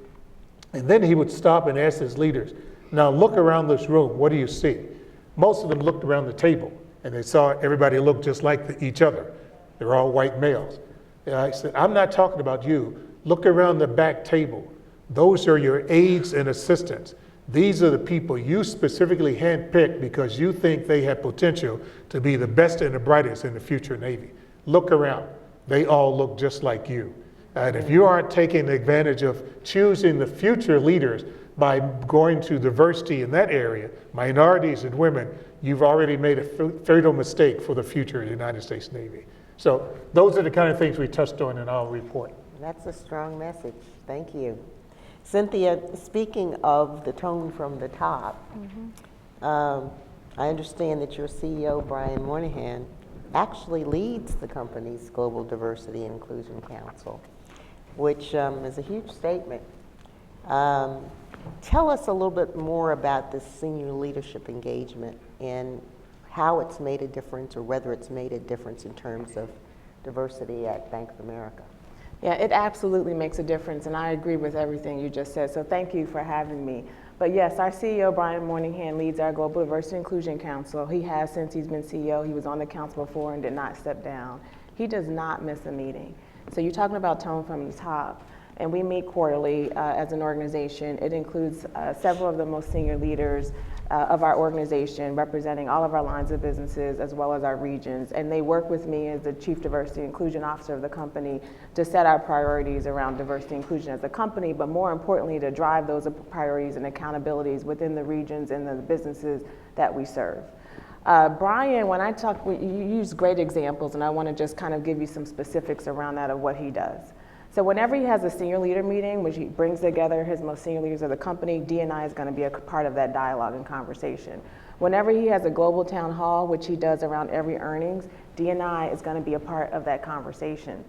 And then he would stop and ask his leaders, Now look around this room, what do you see? Most of them looked around the table and they saw everybody look just like each other. They're all white males. And I said, I'm not talking about you. Look around the back table. Those are your aides and assistants. These are the people you specifically handpicked because you think they have potential to be the best and the brightest in the future Navy. Look around. They all look just like you. And if you aren't taking advantage of choosing the future leaders by going to diversity in that area, minorities and women, you've already made a fatal mistake for the future of the United States Navy. So those are the kind of things we touched on in our report. That's a strong message. Thank you. Cynthia, speaking of the tone from the top, I understand that your CEO, Brian Moynihan, actually leads the company's Global Diversity and Inclusion Council, which is a huge statement. Tell us a little bit more about this senior leadership engagement and how it's made a difference, or whether it's made a difference in terms of diversity at Bank of America. Yeah, it absolutely makes a difference, and I agree with everything you just said, so thank you for having me. But yes, our CEO, Brian Moynihan, leads our Global Diversity and Inclusion Council. He has since he's been CEO. He was on the council before and did not step down. He does not miss a meeting. So you're talking about tone from the top, and we meet quarterly as an organization. It includes several of the most senior leaders of our organization, representing all of our lines of businesses as well as our regions. And they work with me as the Chief Diversity and Inclusion Officer of the company to set our priorities around diversity and inclusion as a company, but more importantly, to drive those priorities and accountabilities within the regions and the businesses that we serve. Brian, when I talk, you use great examples, and I want to just kind of give you some specifics around that of what he does. So whenever he has a senior leader meeting, which he brings together his most senior leaders of the company, D&I is going to be a part of that dialogue and conversation. Whenever he has a global town hall, which he does around every earnings, D&I is going to be a part of that conversation.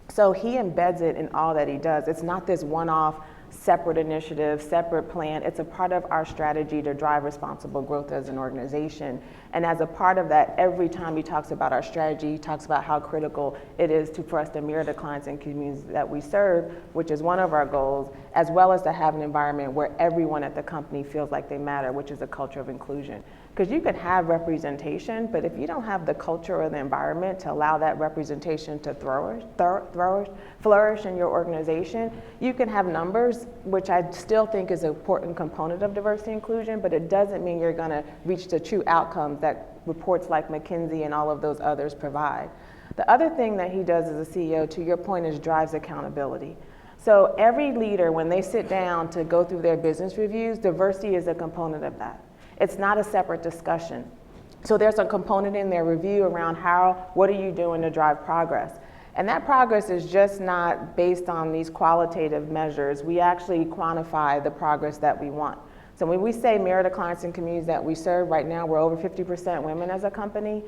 So he embeds it in all that he does. It's not this one-off separate initiative, separate plan. It's a part of our strategy to drive responsible growth as an organization. And as a part of that, every time he talks about our strategy, he talks about how critical it is for us to mirror the clients and communities that we serve, which is one of our goals, as well as to have an environment where everyone at the company feels like they matter, which is a culture of inclusion. Because you can have representation, but if you don't have the culture or the environment to allow that representation to flourish in your organization, you can have numbers, which I still think is an important component of diversity and inclusion, but it doesn't mean you're going to reach the true outcomes that reports like McKinsey and all of those others provide. The other thing that he does as a CEO, to your point, is drives accountability. So every leader, when they sit down to go through their business reviews, diversity is a component of that. It's not a separate discussion. So there's a component in their review around what are you doing to drive progress? And that progress is just not based on these qualitative measures. We actually quantify the progress that we want. So when we say mirror the clients and communities that we serve, right now we're over 50% women as a company.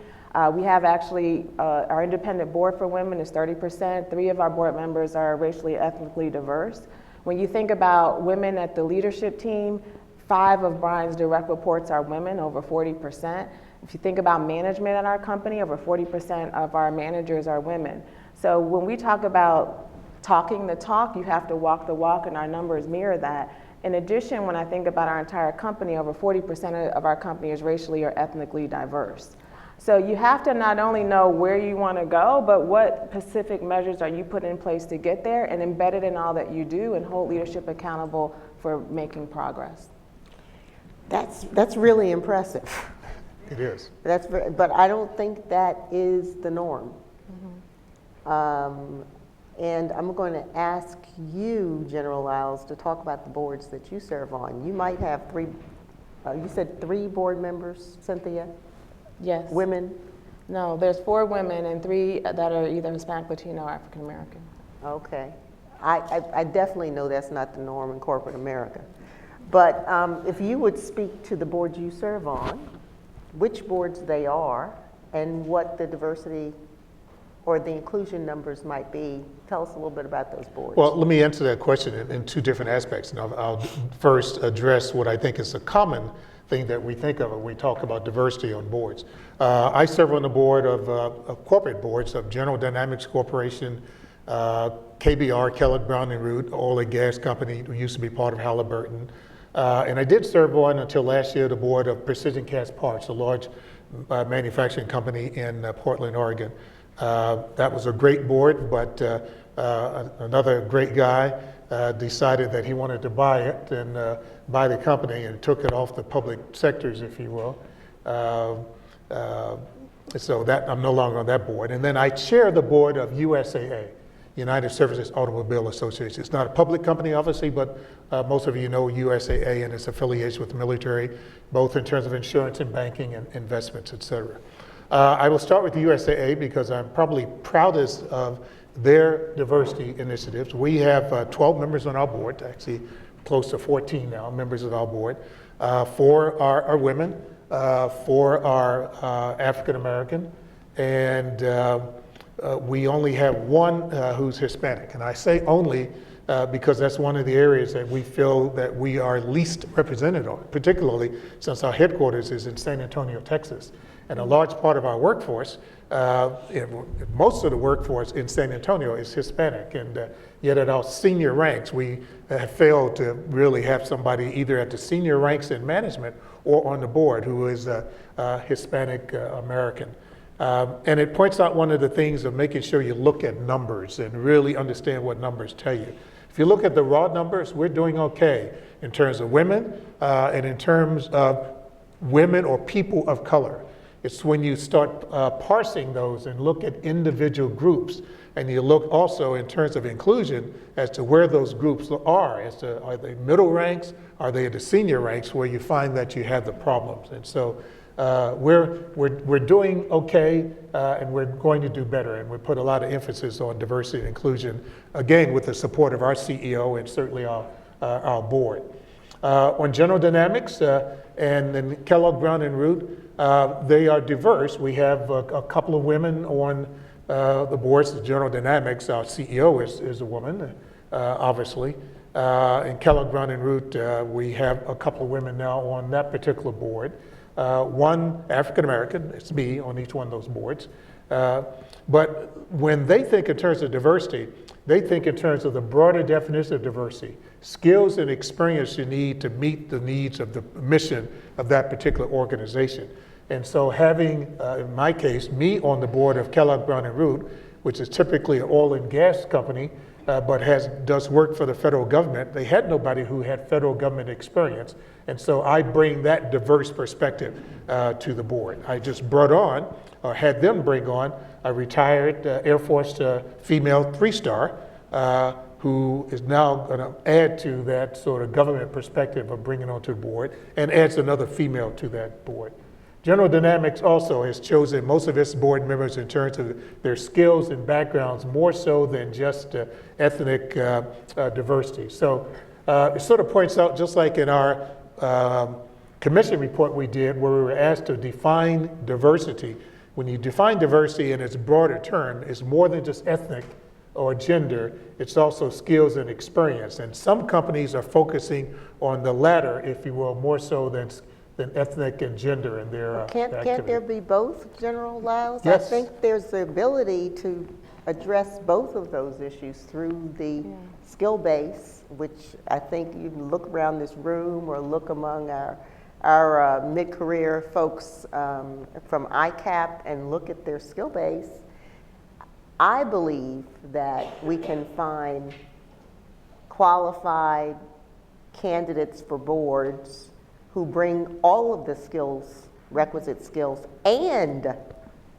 We have actually, our independent board for women is 30%. 3 of our board members are racially, ethnically diverse. When you think about women at the leadership team, 5 of Brian's direct reports are women, over 40%. If you think about management at our company, over 40% of our managers are women. So when we talk about talking the talk, you have to walk the walk, and our numbers mirror that. In addition, when I think about our entire company, over 40% of our company is racially or ethnically diverse. So you have to not only know where you want to go, but what specific measures are you putting in place to get there, and embed it in all that you do, and hold leadership accountable for making progress. That's really impressive. It is. But I don't think that is the norm. And I'm going to ask you, General Lyles, to talk about the boards that you serve on. You might have 3, you said 3 board members, Cynthia? Yes. Women? No, there's 4 women and 3 that are either Hispanic, Latino, or African American. Okay. I definitely know that's not the norm in corporate America. But if you would speak to the boards you serve on, which boards they are, and what the diversity or the inclusion numbers might be. Tell us a little bit about those boards. Well, let me answer that question in 2 different aspects. And I'll first address what I think is a common thing that we think of when we talk about diversity on boards. I serve on the board of corporate boards of General Dynamics Corporation, KBR, Kellogg Brown & Root, oil and gas company, who used to be part of Halliburton, And I did serve on until last year the board of Precision Cast Parts, a large manufacturing company in Portland, Oregon. That was a great board, but another great guy decided that he wanted to buy it and buy the company and took it off the public sectors, if you will. So that I'm no longer on that board. And then I chair the board of USAA, United Services Automobile Association. It's not a public company, obviously, but most of you know USAA and its affiliation with the military, both in terms of insurance and banking and investments, et cetera. I will start with the USAA because I'm probably proudest of their diversity initiatives. We have 12 members on our board, actually close to 14 now, members of our board. 4 are women, 4 are African American, and we only have 1 who's Hispanic. And I say only because that's one of the areas that we feel that we are least represented on, particularly since our headquarters is in San Antonio, Texas. And a large part of our workforce, most of the workforce in San Antonio is Hispanic, and yet at our senior ranks, we have failed to really have somebody either at the senior ranks in management or on the board who is Hispanic American. And it points out one of the things of making sure you look at numbers and really understand what numbers tell you. If you look at the raw numbers, we're doing okay in terms of women and in terms of women or people of color. It's when you start parsing those and look at individual groups, and you look also in terms of inclusion as to where those groups are. Are they middle ranks? Are they at the senior ranks where you find that you have the problems? And so we're doing okay, and we're going to do better. And we put a lot of emphasis on diversity and inclusion, again, with the support of our CEO and certainly our board. On General Dynamics and then Kellogg Brown and Root, they are diverse. We have a couple of women on the boards of General Dynamics. Our CEO is a woman, obviously. In Kellogg Brown and Root, we have a couple of women now on that particular board. 1 African American, it's me on each one of those boards. But when they think in terms of diversity, they think in terms of the broader definition of diversity, skills and experience you need to meet the needs of the mission of that particular organization. And so having, in my case, me on the board of Kellogg Brown and Root, which is typically an oil and gas company, but does work for the federal government, they had nobody who had federal government experience. And so I bring that diverse perspective to the board. I just brought on, or had them bring on, a retired Air Force female 3-star who is now going to add to that sort of government perspective of bringing onto the board and adds another female to that board. General Dynamics also has chosen most of its board members in terms of their skills and backgrounds more so than just ethnic diversity. So it sort of points out, just like in our commission report we did where we were asked to define diversity, when you define diversity in its broader term, it's more than just ethnic or gender, it's also skills and experience. And some companies are focusing on the latter, if you will, more so than ethnic and gender in their Can't there be both, General Lyles? Yes. I think there's the ability to address both of those issues through the skill base, which I think you can look around this room or look among our mid-career folks from ICAP and look at their skill base. I believe that we can find qualified candidates for boards who bring all of the skills, requisite skills, and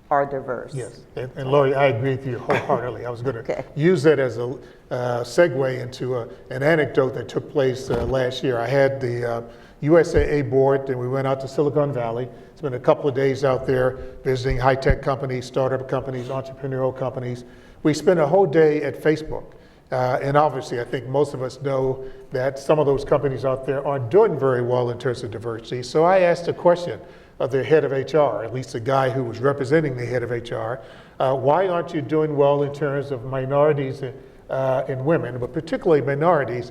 are diverse. Yes, and Lori, I agree with you wholeheartedly. I was going to use that as a segue into an anecdote that took place last year. I had the USAA board, and we went out to Silicon Valley. Spent a couple of days out there visiting high-tech companies, startup companies, entrepreneurial companies. We spent a whole day at Facebook. And obviously, I think most of us know that some of those companies out there aren't doing very well in terms of diversity. So I asked a question of their head of HR, at least the guy who was representing the head of HR, why aren't you doing well in terms of minorities and women, but particularly minorities,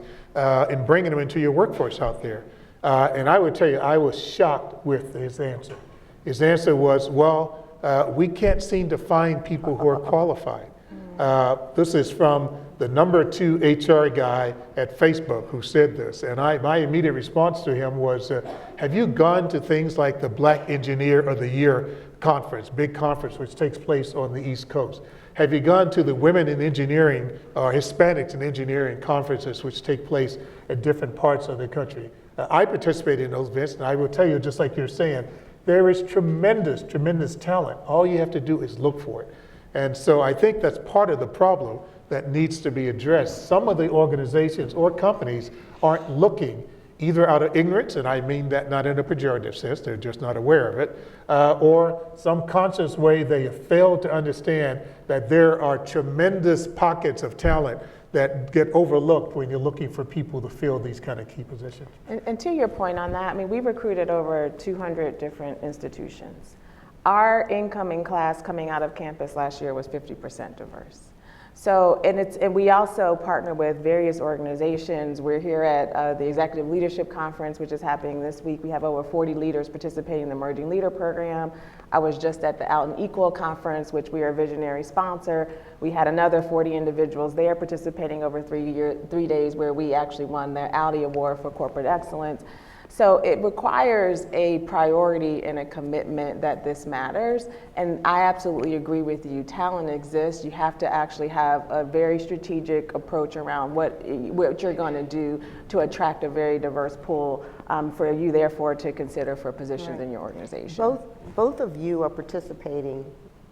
in bringing them into your workforce out there? And I would tell you, I was shocked with his answer. His answer was, well, we can't seem to find people who are qualified. This is from the #2 HR guy at Facebook who said this. And my immediate response to him was, have you gone to things like the Black Engineer of the Year conference, big conference which takes place on the East Coast? Have you gone to the Women in Engineering or Hispanics in Engineering conferences which take place at different parts of the country? I participate in those events, and I will tell you, just like you're saying, there is tremendous, tremendous talent. All you have to do is look for it. And so I think that's part of the problem that needs to be addressed. Some of the organizations or companies aren't looking, either out of ignorance, and I mean that not in a pejorative sense, they're just not aware of it, or some conscious way they have failed to understand that there are tremendous pockets of talent that get overlooked when you're looking for people to fill these kind of key positions. And to your point on that, I mean, we recruited over 200 different institutions. Our incoming class coming out of campus last year was 50% diverse. So, and we also partner with various organizations. We're here at the Executive Leadership Conference, which is happening this week. We have over 40 leaders participating in the Emerging Leader Program. I was just at the Out and Equal Conference, which we are a visionary sponsor. We had another 40 individuals there participating over 3 days, where we actually won the Audi Award for Corporate Excellence. So it requires a priority and a commitment that this matters. And I absolutely agree with you. Talent exists. You have to actually have a very strategic approach around what you're going to do to attract a very diverse pool for you, therefore, to consider for positions in your organization. Both of you are participating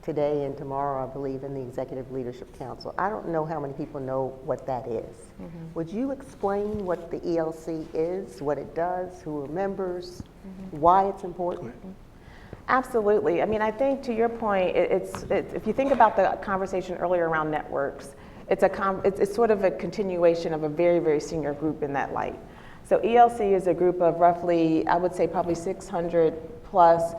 today and tomorrow, I believe, in the Executive Leadership Council. I don't know how many people know what that is. Mm-hmm. Would you explain what the ELC is, what it does, who are members, why it's important? Absolutely. I mean, I think to your point, if you think about the conversation earlier around networks, it's sort of a continuation of a very, very senior group in that light. So ELC is a group of roughly, I would say probably 600 plus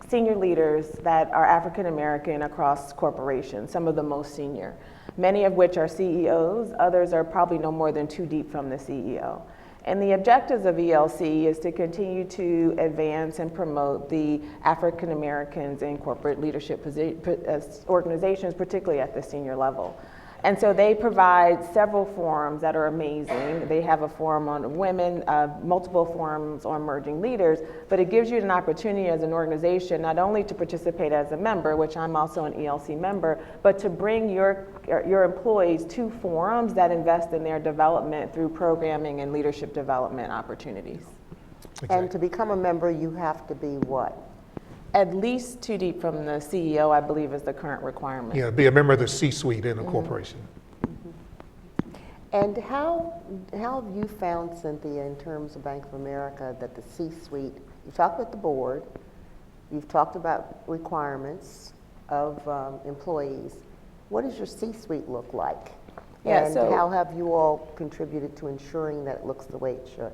senior leaders that are African American across corporations, some of the most senior, many of which are CEOs, others are probably no more than 2 deep from the CEO. And the objectives of ELC is to continue to advance and promote the African Americans in corporate leadership organizations, particularly at the senior level. And so they provide several forums that are amazing. They have a forum on women, multiple forums on emerging leaders, but it gives you an opportunity as an organization not only to participate as a member, which I'm also an ELC member, but to bring your employees to forums that invest in their development through programming and leadership development opportunities. Exactly. And to become a member, you have to be what? At least 2 deep from the CEO, I believe, is the current requirement. Yeah, be a member of the C-suite in a corporation. And how have you found, Cynthia, in terms of Bank of America, that the C-suite, you talked about the board, you've talked about requirements of employees. What does your C-suite look like? Yeah, and how have you all contributed to ensuring that it looks the way it should?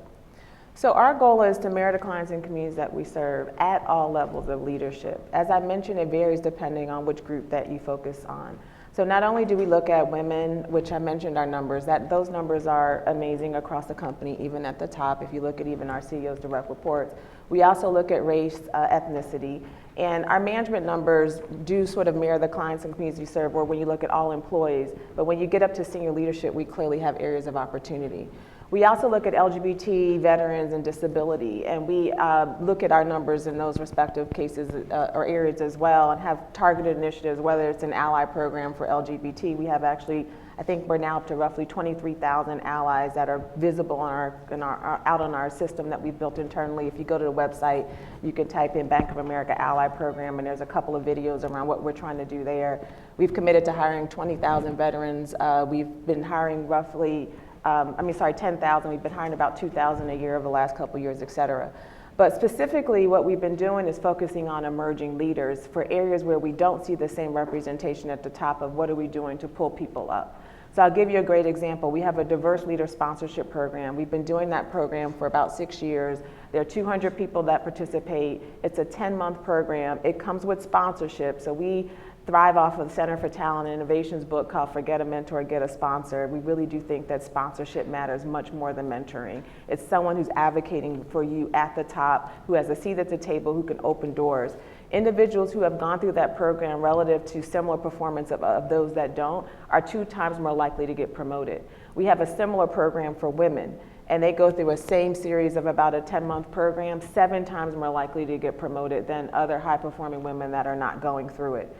So our goal is to mirror the clients and communities that we serve at all levels of leadership. As I mentioned, it varies depending on which group that you focus on. So not only do we look at women, which I mentioned our numbers, those numbers are amazing across the company, even at the top, if you look at even our CEO's direct reports. We also look at race, ethnicity, and our management numbers do sort of mirror the clients and communities we serve, or when you look at all employees. But when you get up to senior leadership, we clearly have areas of opportunity. We also look at LGBT, veterans, and disability, and we look at our numbers in those respective cases or areas as well, and have targeted initiatives, whether it's an ally program for LGBT. We have actually, I think we're now up to roughly 23,000 allies that are visible out on our system that we've built internally. If you go to the website, you can type in Bank of America Ally Program, and there's a couple of videos around what we're trying to do there. We've committed to hiring 20,000 veterans. We've been hiring roughly 10,000. We've been hiring about 2,000 a year over the last couple of years, et cetera. But specifically, what we've been doing is focusing on emerging leaders for areas where we don't see the same representation at the top of what are we doing to pull people up. So I'll give you a great example. We have a diverse leader sponsorship program. We've been doing that program for about 6 years. There are 200 people that participate. It's a 10-month program. It comes with sponsorship. So we thrive off of the Center for Talent and Innovation's book called Forget a Mentor, Get a Sponsor. We really do think that sponsorship matters much more than mentoring. It's someone who's advocating for you at the top, who has a seat at the table, who can open doors. individuals who have gone through that program relative to similar performance of those that don't are 2 times more likely to get promoted. We have a similar program for women, and they go through a same series of about a 10-month program, 7 times more likely to get promoted than other high-performing women that are not going through it.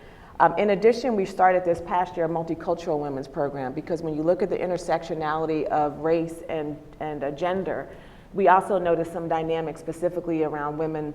In addition, we started this past year a multicultural women's program, because when you look at the intersectionality of race and gender, we also noticed some dynamics specifically around women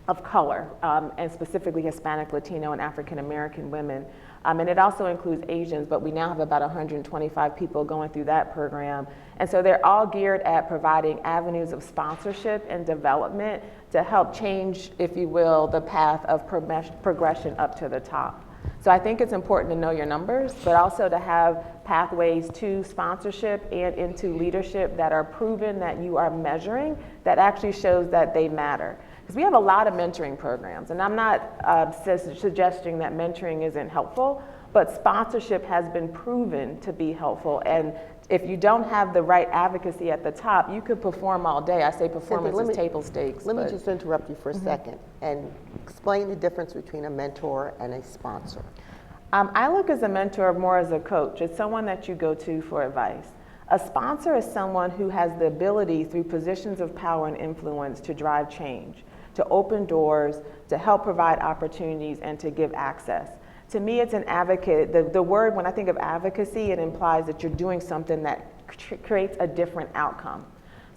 of color, and specifically Hispanic, Latino, and African American women. And it also includes Asians, but we now have about 125 people going through that program. And so they're all geared at providing avenues of sponsorship and development to help change, if you will, the path of progression up to the top. So I think it's important to know your numbers, but also to have pathways to sponsorship and into leadership that are proven, that you are measuring, that actually shows that they matter. Because we have a lot of mentoring programs, and I'm not suggesting that mentoring isn't helpful, but sponsorship has been proven to be helpful. And if you don't have the right advocacy at the top, you could perform all day. I say performance is table stakes. Let me just interrupt you for a second and explain the difference between a mentor and a sponsor. I look as a mentor more as a coach. It's someone that you go to for advice. A sponsor is someone who has the ability through positions of power and influence to drive change, to open doors, to help provide opportunities, and to give access. To me, it's an advocate. The word, when I think of advocacy, it implies that you're doing something that creates a different outcome.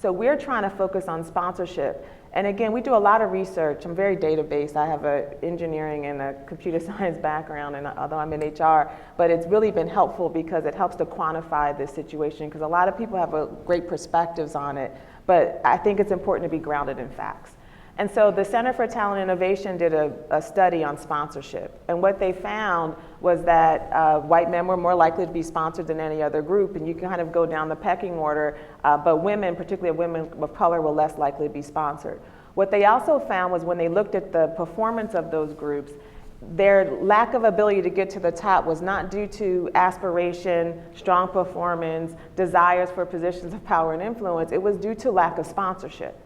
So we're trying to focus on sponsorship. And again, we do a lot of research. I'm very data-based. I have an engineering and a computer science background, and although I'm in HR, but it's really been helpful because it helps to quantify this situation, because a lot of people have great perspectives on it, but I think it's important to be grounded in facts. And so the Center for Talent Innovation did a study on sponsorship. And what they found was that white men were more likely to be sponsored than any other group. And you can kind of go down the pecking order, but women, particularly women of color, were less likely to be sponsored. What they also found was when they looked at the performance of those groups, their lack of ability to get to the top was not due to aspiration, strong performance, desires for positions of power and influence. It was due to lack of sponsorship.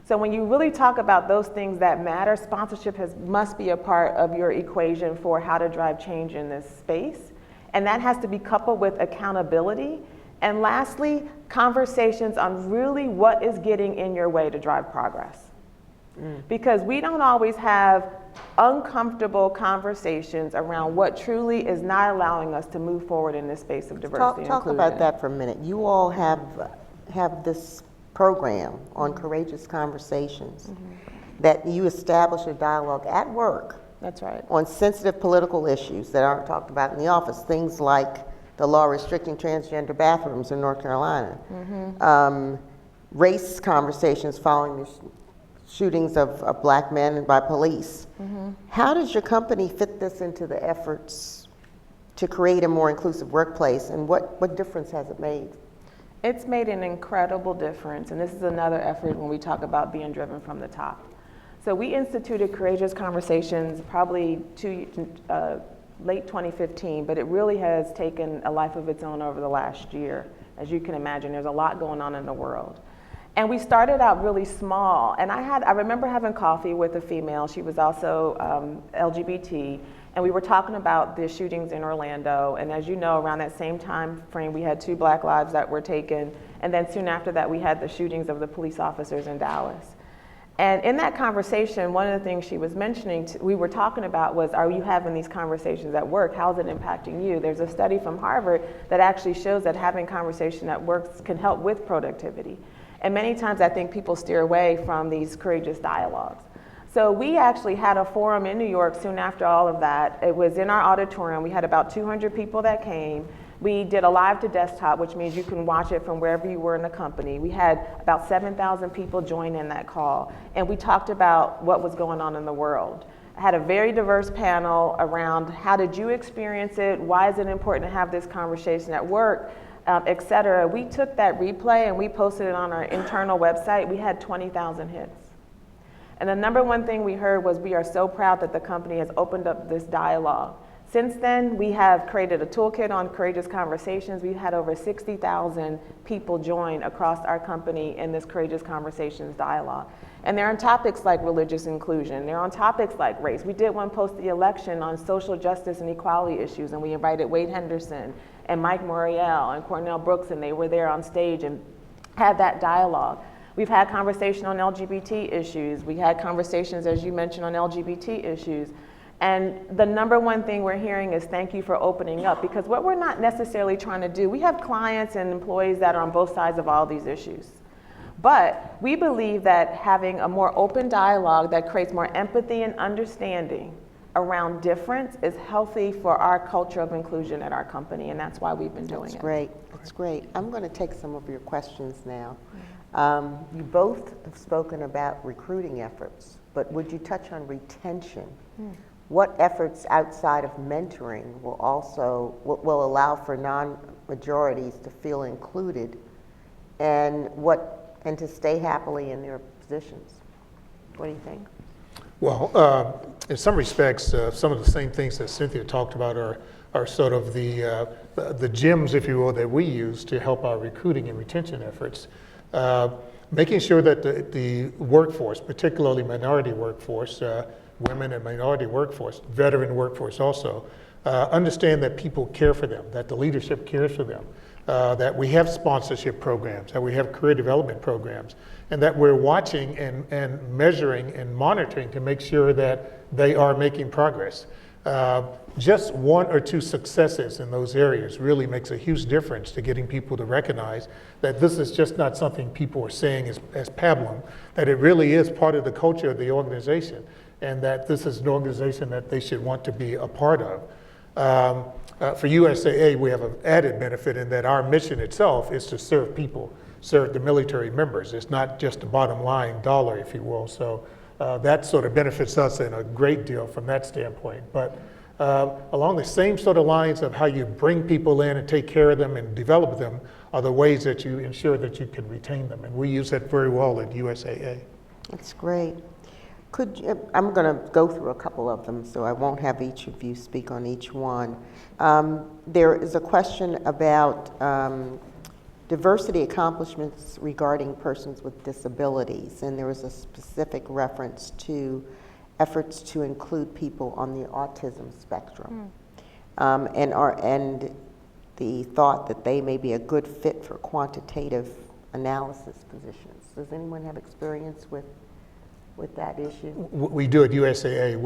So when you really talk about those things that matter, sponsorship must be a part of your equation for how to drive change in this space. And that has to be coupled with accountability. And lastly, conversations on really what is getting in your way to drive progress. Because we don't always have uncomfortable conversations around what truly is not allowing us to move forward in this space of diversity and inclusion. Talk about that for a minute. You all have this program on courageous conversations that you establish a dialogue at work. That's right. On sensitive political issues that aren't talked about in the office, things like the law restricting transgender bathrooms in North Carolina, race conversations following the shootings of black men by police. How does your company fit this into the efforts to create a more inclusive workplace, and what difference has it made? It's made an incredible difference, and this is another effort when we talk about being driven from the top. So we instituted Courageous Conversations probably late 2015, but it really has taken a life of its own over the last year. As you can imagine, there's a lot going on in the world. And we started out really small, and I remember having coffee with a female. She was also LGBT, and we were talking about the shootings in Orlando. And as you know, around that same time frame, we had 2 black lives that were taken. And then soon after that, we had the shootings of the police officers in Dallas. And in that conversation, one of the things she was mentioning, we were talking about was, are you having these conversations at work? How is it impacting you? There's a study from Harvard that actually shows that having conversation at work can help with productivity. And many times I think people steer away from these courageous dialogues. So we actually had a forum in New York soon after all of that. It was in our auditorium. We had about 200 people that came. We did a live to desktop, which means you can watch it from wherever you were in the company. We had about 7,000 people join in that call, and we talked about what was going on in the world. I had a very diverse panel around how did you experience it, why is it important to have this conversation at work, et cetera. We took that replay and we posted it on our internal website. We had 20,000 hits. And the number one thing we heard was, we are so proud that the company has opened up this dialogue. Since then, we have created a toolkit on Courageous Conversations. We've had over 60,000 people join across our company in this Courageous Conversations dialogue. And they're on topics like religious inclusion. They're on topics like race. We did one post the election on social justice and equality issues, and we invited Wade Henderson and Mike Morial and Cornell Brooks, and they were there on stage and had that dialogue. We've had conversation on LGBT issues. We had conversations, as you mentioned, on LGBT issues. And the number one thing we're hearing is thank you for opening up, because what we're not necessarily trying to do, we have clients and employees that are on both sides of all these issues. But we believe that having a more open dialogue that creates more empathy and understanding around difference is healthy for our culture of inclusion at our company, and that's why we've been doing it. That's great. That's great. I'm going to take some of your questions now. You both have spoken about recruiting efforts, but would you touch on retention? What efforts outside of mentoring will will allow for non-majorities to feel included, and to stay happily in their positions? What do you think? Well, in some respects, some of the same things that Cynthia talked about are sort of the gems, if you will, that we use to help our recruiting and retention efforts. Making sure that the workforce, particularly minority workforce, women and minority workforce, veteran workforce also, understand that people care for them, that the leadership cares for them, that we have sponsorship programs, that we have career development programs, and that we're watching and measuring and monitoring to make sure that they are making progress. Just one or two successes in those areas really makes a huge difference to getting people to recognize that this is just not something people are saying as pablum, that it really is part of the culture of the organization, and that this is an organization that they should want to be a part of. For USAA, we have an added benefit in that our mission itself is to serve people, serve the military members. It's not just a bottom line dollar, if you will. So that sort of benefits us in a great deal from that standpoint. But along the same sort of lines of how you bring people in and take care of them and develop them are the ways that you ensure that you can retain them. And we use that very well at USAA. That's great. I'm going to go through a couple of them, so I won't have each of you speak on each one. There is a question about diversity accomplishments regarding persons with disabilities, and there was a specific reference to efforts to include people on the autism spectrum, and the thought that they may be a good fit for quantitative analysis positions. Does anyone have experience with that issue? We do at USAA.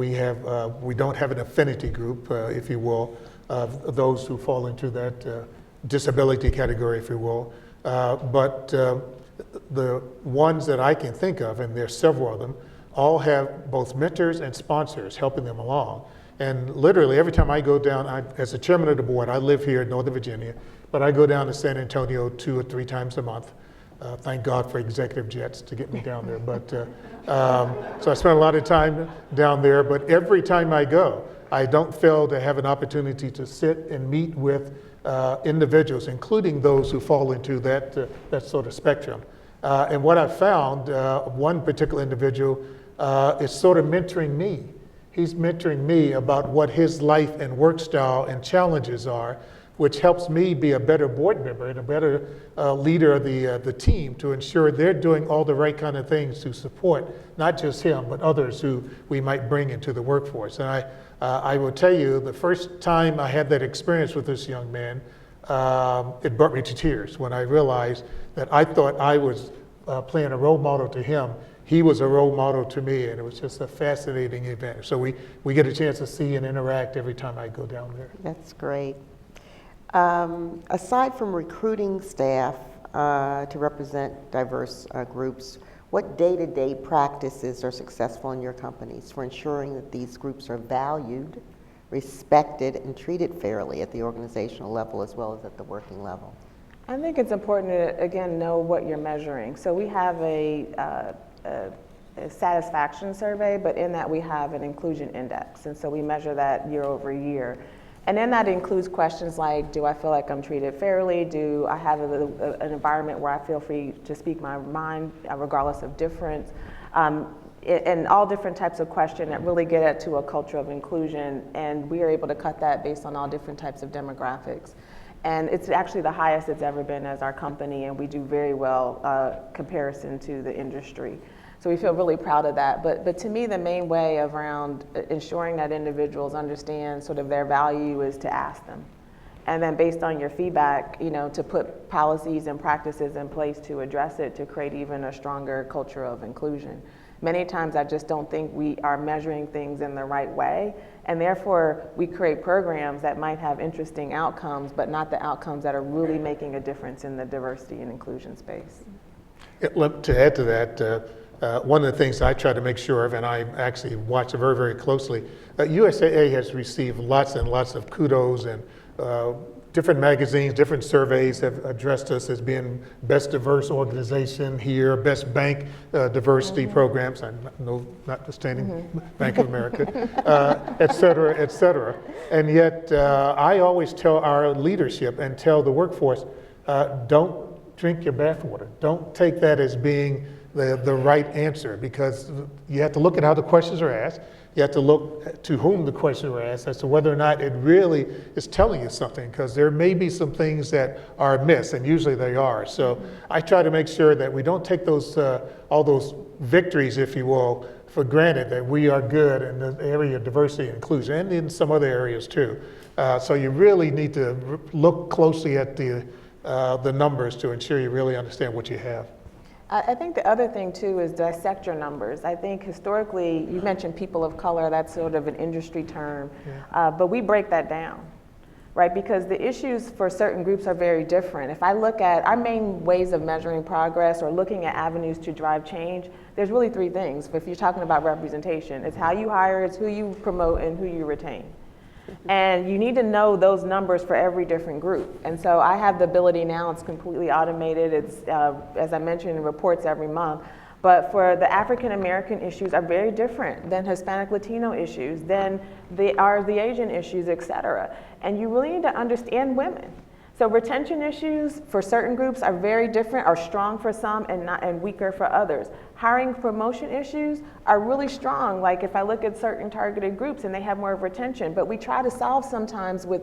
We don't have an affinity group, if you will, of those who fall into that disability category, if you will. But the ones that I can think of, and there's several of them, all have both mentors and sponsors helping them along. And literally every time I go down, as the chairman of the board, I live here in Northern Virginia, but I go down to San Antonio 2 or 3 times a month. Thank God for executive jets to get me down there. But so I spend a lot of time down there, but every time I go, I don't fail to have an opportunity to sit and meet with individuals, including those who fall into that sort of spectrum. And what I found, one particular individual is sort of mentoring me. He's mentoring me about what his life and work style and challenges are, which helps me be a better board member and a better leader of the team to ensure they're doing all the right kind of things to support not just him, but others who we might bring into the workforce. And I will tell you, the first time I had that experience with this young man, it brought me to tears when I realized that I thought I was playing a role model to him. He was a role model to me, and it was just a fascinating event. So we get a chance to see and interact every time I go down there. That's great. Aside from recruiting staff to represent diverse groups, what day-to-day practices are successful in your companies for ensuring that these groups are valued, respected, and treated fairly at the organizational level as well as at the working level? I think it's important to, again, know what you're measuring. So we have a satisfaction survey, but in that we have an inclusion index. And so we measure that year over year. And then that includes questions like, do I feel like I'm treated fairly? Do I have an environment where I feel free to speak my mind regardless of difference? And all different types of questions that really get at to a culture of inclusion, and we are able to cut that based on all different types of demographics. And it's actually the highest it's ever been as our company, and we do very well comparison to the industry. So we feel really proud of that. But to me, the main way around ensuring that individuals understand sort of their value is to ask them. And then based on your feedback, to put policies and practices in place to address it, to create even a stronger culture of inclusion. Many times I just don't think we are measuring things in the right way, and therefore we create programs that might have interesting outcomes, but not the outcomes that are really making a difference in the diversity and inclusion space. To add to that, one of the things I try to make sure of, and I actually watch it very, very closely, USAA has received lots and lots of kudos, and different magazines, different surveys have addressed us as being best diverse organization here, best bank diversity programs, and notwithstanding Bank of America, et cetera, et cetera. And yet I always tell our leadership and tell the workforce, don't drink your bathwater. Don't take that as being the right answer, because you have to look at how the questions are asked. You have to look to whom the questions are asked as to whether or not it really is telling you something, because there may be some things that are amiss, and usually they are. So I try to make sure that we don't take those all those victories, if you will, for granted, that we are good in the area of diversity and inclusion, and in some other areas too. So you really need to look closely at the numbers to ensure you really understand what you have. I think the other thing too is dissect your numbers. I think historically, you mentioned people of color, that's sort of an industry term, but we break that down, right? Because the issues for certain groups are very different. If I look at our main ways of measuring progress or looking at avenues to drive change, there's really three things. If you're talking about representation, it's how you hire, it's who you promote, and who you retain. And you need to know those numbers for every different group. And so I have the ability now, it's completely automated. It's, as I mentioned, it reports every month. But for the African American issues are very different than Hispanic Latino issues, than the Asian issues, et cetera. And you really need to understand women. So retention issues for certain groups are very different, are strong for some and weaker for others. Hiring promotion issues are really strong, like if I look at certain targeted groups and they have more of retention, but we try to solve sometimes with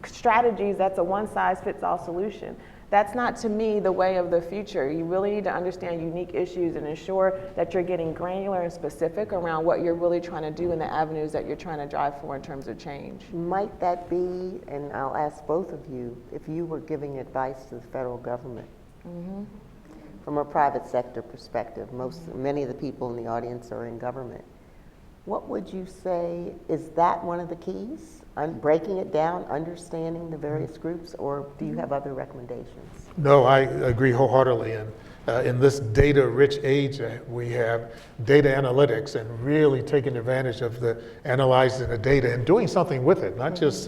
strategies that's a one-size-fits-all solution. That's not, to me, the way of the future. You really need to understand unique issues and ensure that you're getting granular and specific around what you're really trying to do and the avenues that you're trying to drive for in terms of change. Might that be, and I'll ask both of you, if you were giving advice to the federal government, from a private sector perspective, many of the people in the audience are in government, what would you say, is that one of the keys? Breaking it down, understanding the various groups, or do you have other recommendations? No, I agree wholeheartedly. And in this data-rich age, we have data analytics and really taking advantage of analyzing the data and doing something with it, not just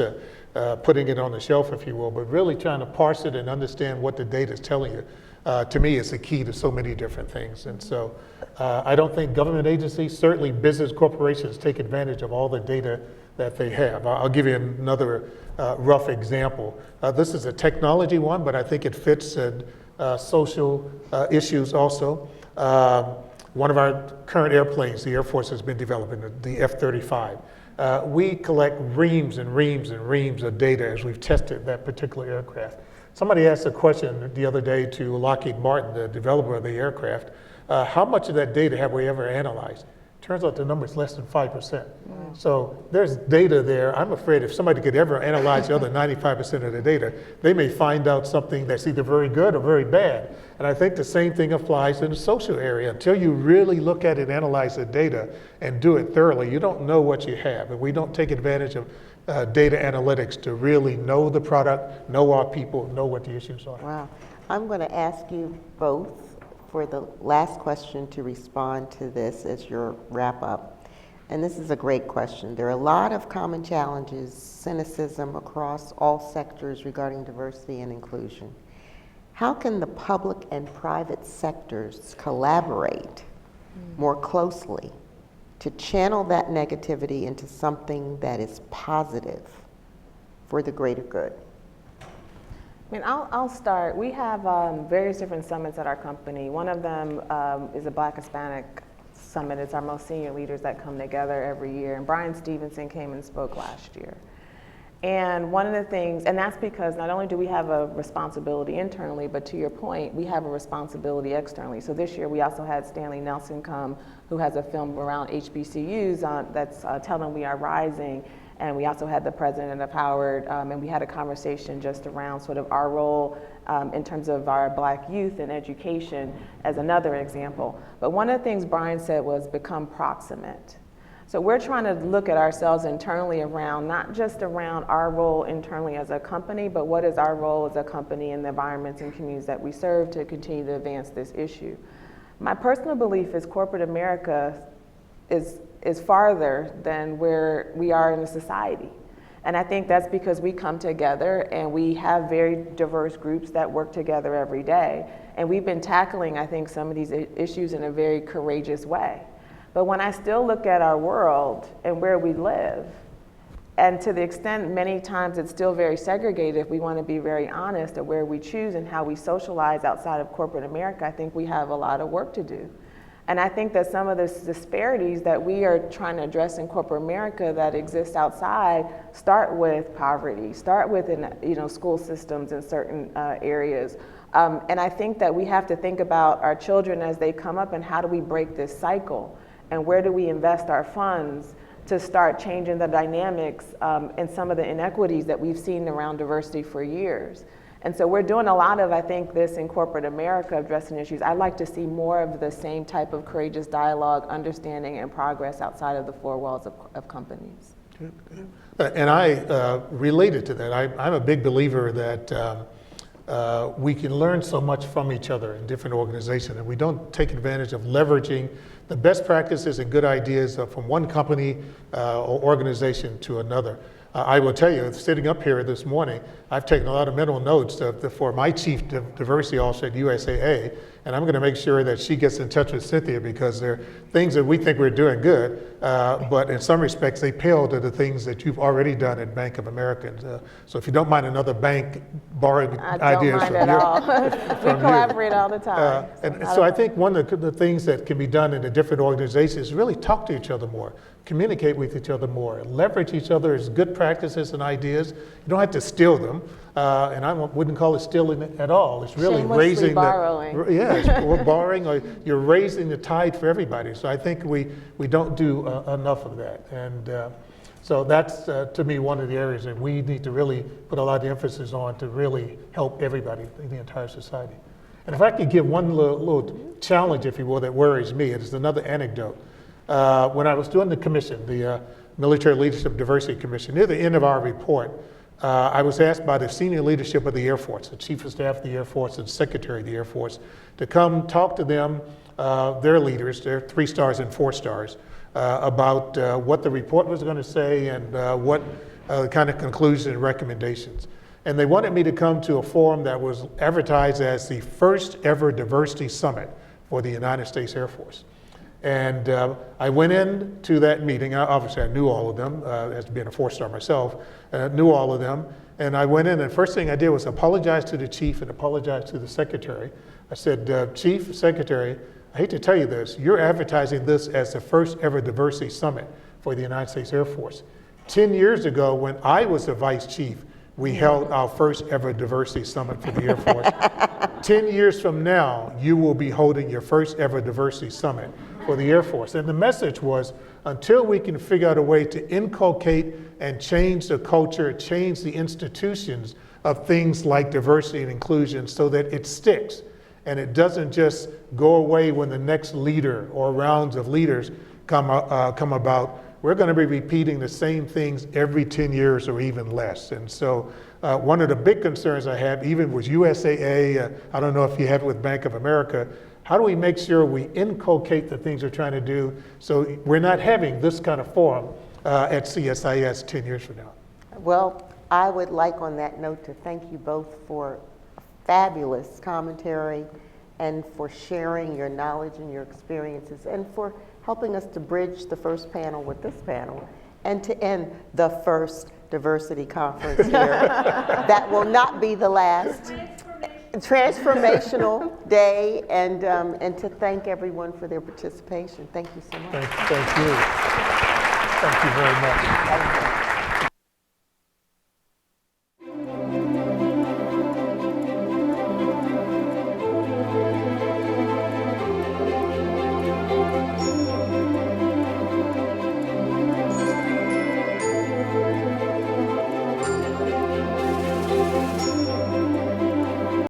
putting it on the shelf, if you will, but really trying to parse it and understand what the data is telling you. To me, it's the key to so many different things. And so I don't think government agencies, certainly business corporations, take advantage of all the data that they have. I'll give you another rough example. This is a technology one, but I think it fits social issues also. One of our current airplanes, the Air Force has been developing, the F-35. We collect reams and reams and reams of data as we've tested that particular aircraft. Somebody asked a question the other day to Lockheed Martin, the developer of the aircraft, how much of that data have we ever analyzed? Turns out the number is less than 5%. So there's data there. I'm afraid if somebody could ever analyze the other 95% of the data, they may find out something that's either very good or very bad. And I think the same thing applies in the social area. Until you really look at it, analyze the data, and do it thoroughly, you don't know what you have. And we don't take advantage of data analytics to really know the product, know our people, know what the issues are. Wow. I'm going to ask you both for the last question to respond to this as your wrap up. And this is a great question. There are a lot of common challenges, cynicism across all sectors regarding diversity and inclusion. How can the public and private sectors collaborate more closely to channel that negativity into something that is positive for the greater good? I mean, I'll start. We have various different summits at our company. One of them is a Black Hispanic Summit. It's our most senior leaders that come together every year. And Brian Stevenson came and spoke last year. And one of the things, and that's because not only do we have a responsibility internally, but to your point, we have a responsibility externally. So this year we also had Stanley Nelson come, who has a film around HBCUs that's Tell Them We Are Rising. And we also had the president of Howard, and we had a conversation just around sort of our role in terms of our Black youth and education as another example. But one of the things Brian said was become proximate. So we're trying to look at ourselves internally around, not just around our role internally as a company, but what is our role as a company in the environments and communities that we serve to continue to advance this issue. My personal belief is corporate America is farther than where we are in a society. And I think that's because we come together and we have very diverse groups that work together every day. And we've been tackling, I think, some of these issues in a very courageous way. But when I still look at our world and where we live, and to the extent many times it's still very segregated, if we want to be very honest at where we choose and how we socialize outside of corporate America, I think we have a lot of work to do. And I think that some of the disparities that we are trying to address in corporate America that exist outside start with poverty, start with school systems in certain areas. And I think that we have to think about our children as they come up and how do we break this cycle and where do we invest our funds to start changing the dynamics and some of the inequities that we've seen around diversity for years. And so we're doing a lot of, I think, this in corporate America, addressing issues. I'd like to see more of the same type of courageous dialogue, understanding, and progress outside of the four walls of companies. Good, good. And I related to that. I'm a big believer that we can learn so much from each other in different organizations, and we don't take advantage of leveraging the best practices and good ideas from one company or organization to another. I will tell you, sitting up here this morning, I've taken a lot of mental notes for my chief diversity officer at USAA, and I'm going to make sure that she gets in touch with Cynthia because there are things that we think we're doing good, but in some respects they pale to the things that you've already done at Bank of America. So if you don't mind another bank borrowing ideas from you. I don't mind at all. We collaborate all the time. And so I think one of the things that can be done in the different organizations is really talk to each other more, communicate with each other more, leverage each other's good practices and ideas. You don't have to steal them, and I wouldn't call it stealing at all. It's really raising borrowing. Or borrowing, or you're raising the tide for everybody. So I think we don't do enough of that, and so that's to me one of the areas that we need to really put a lot of emphasis on to really help everybody in the entire society. And if I could give one little challenge, if you will, that worries me, it is another anecdote. When I was doing the commission, the Military Leadership Diversity Commission, near the end of our report, I was asked by the senior leadership of the Air Force, the Chief of Staff of the Air Force and Secretary of the Air Force, to come talk to them, their leaders, their 3 stars and 4 stars, about what the report was going to say and what kind of conclusions and recommendations. And they wanted me to come to a forum that was advertised as the first ever diversity summit for the United States Air Force. And I went into that meeting. Obviously, I knew all of them, as being a 4-star myself, knew all of them. And I went in, and the first thing I did was apologize to the chief and apologize to the secretary. I said, Chief, Secretary, I hate to tell you this, you're advertising this as the first ever diversity summit for the United States Air Force. 10 years ago, when I was the vice chief, we held our first ever diversity summit for the Air Force. 10 years from now, you will be holding your first ever diversity summit for the Air Force. And the message was, until we can figure out a way to inculcate and change the culture, change the institutions of things like diversity and inclusion so that it sticks and it doesn't just go away when the next leader or rounds of leaders come about, we're going to be repeating the same things every 10 years or even less. And so one of the big concerns I have, even with USAA, I don't know if you have it with Bank of America, how do we make sure we inculcate the things we're trying to do so we're not having this kind of forum at CSIS 10 years from now? Well, I would like on that note to thank you both for fabulous commentary and for sharing your knowledge and your experiences and for helping us to bridge the first panel with this panel and to end the first diversity conference here. That will not be the last. Transformational day, and to thank everyone for their participation. Thank you so much. Thank you. Thank you very much. Thank you.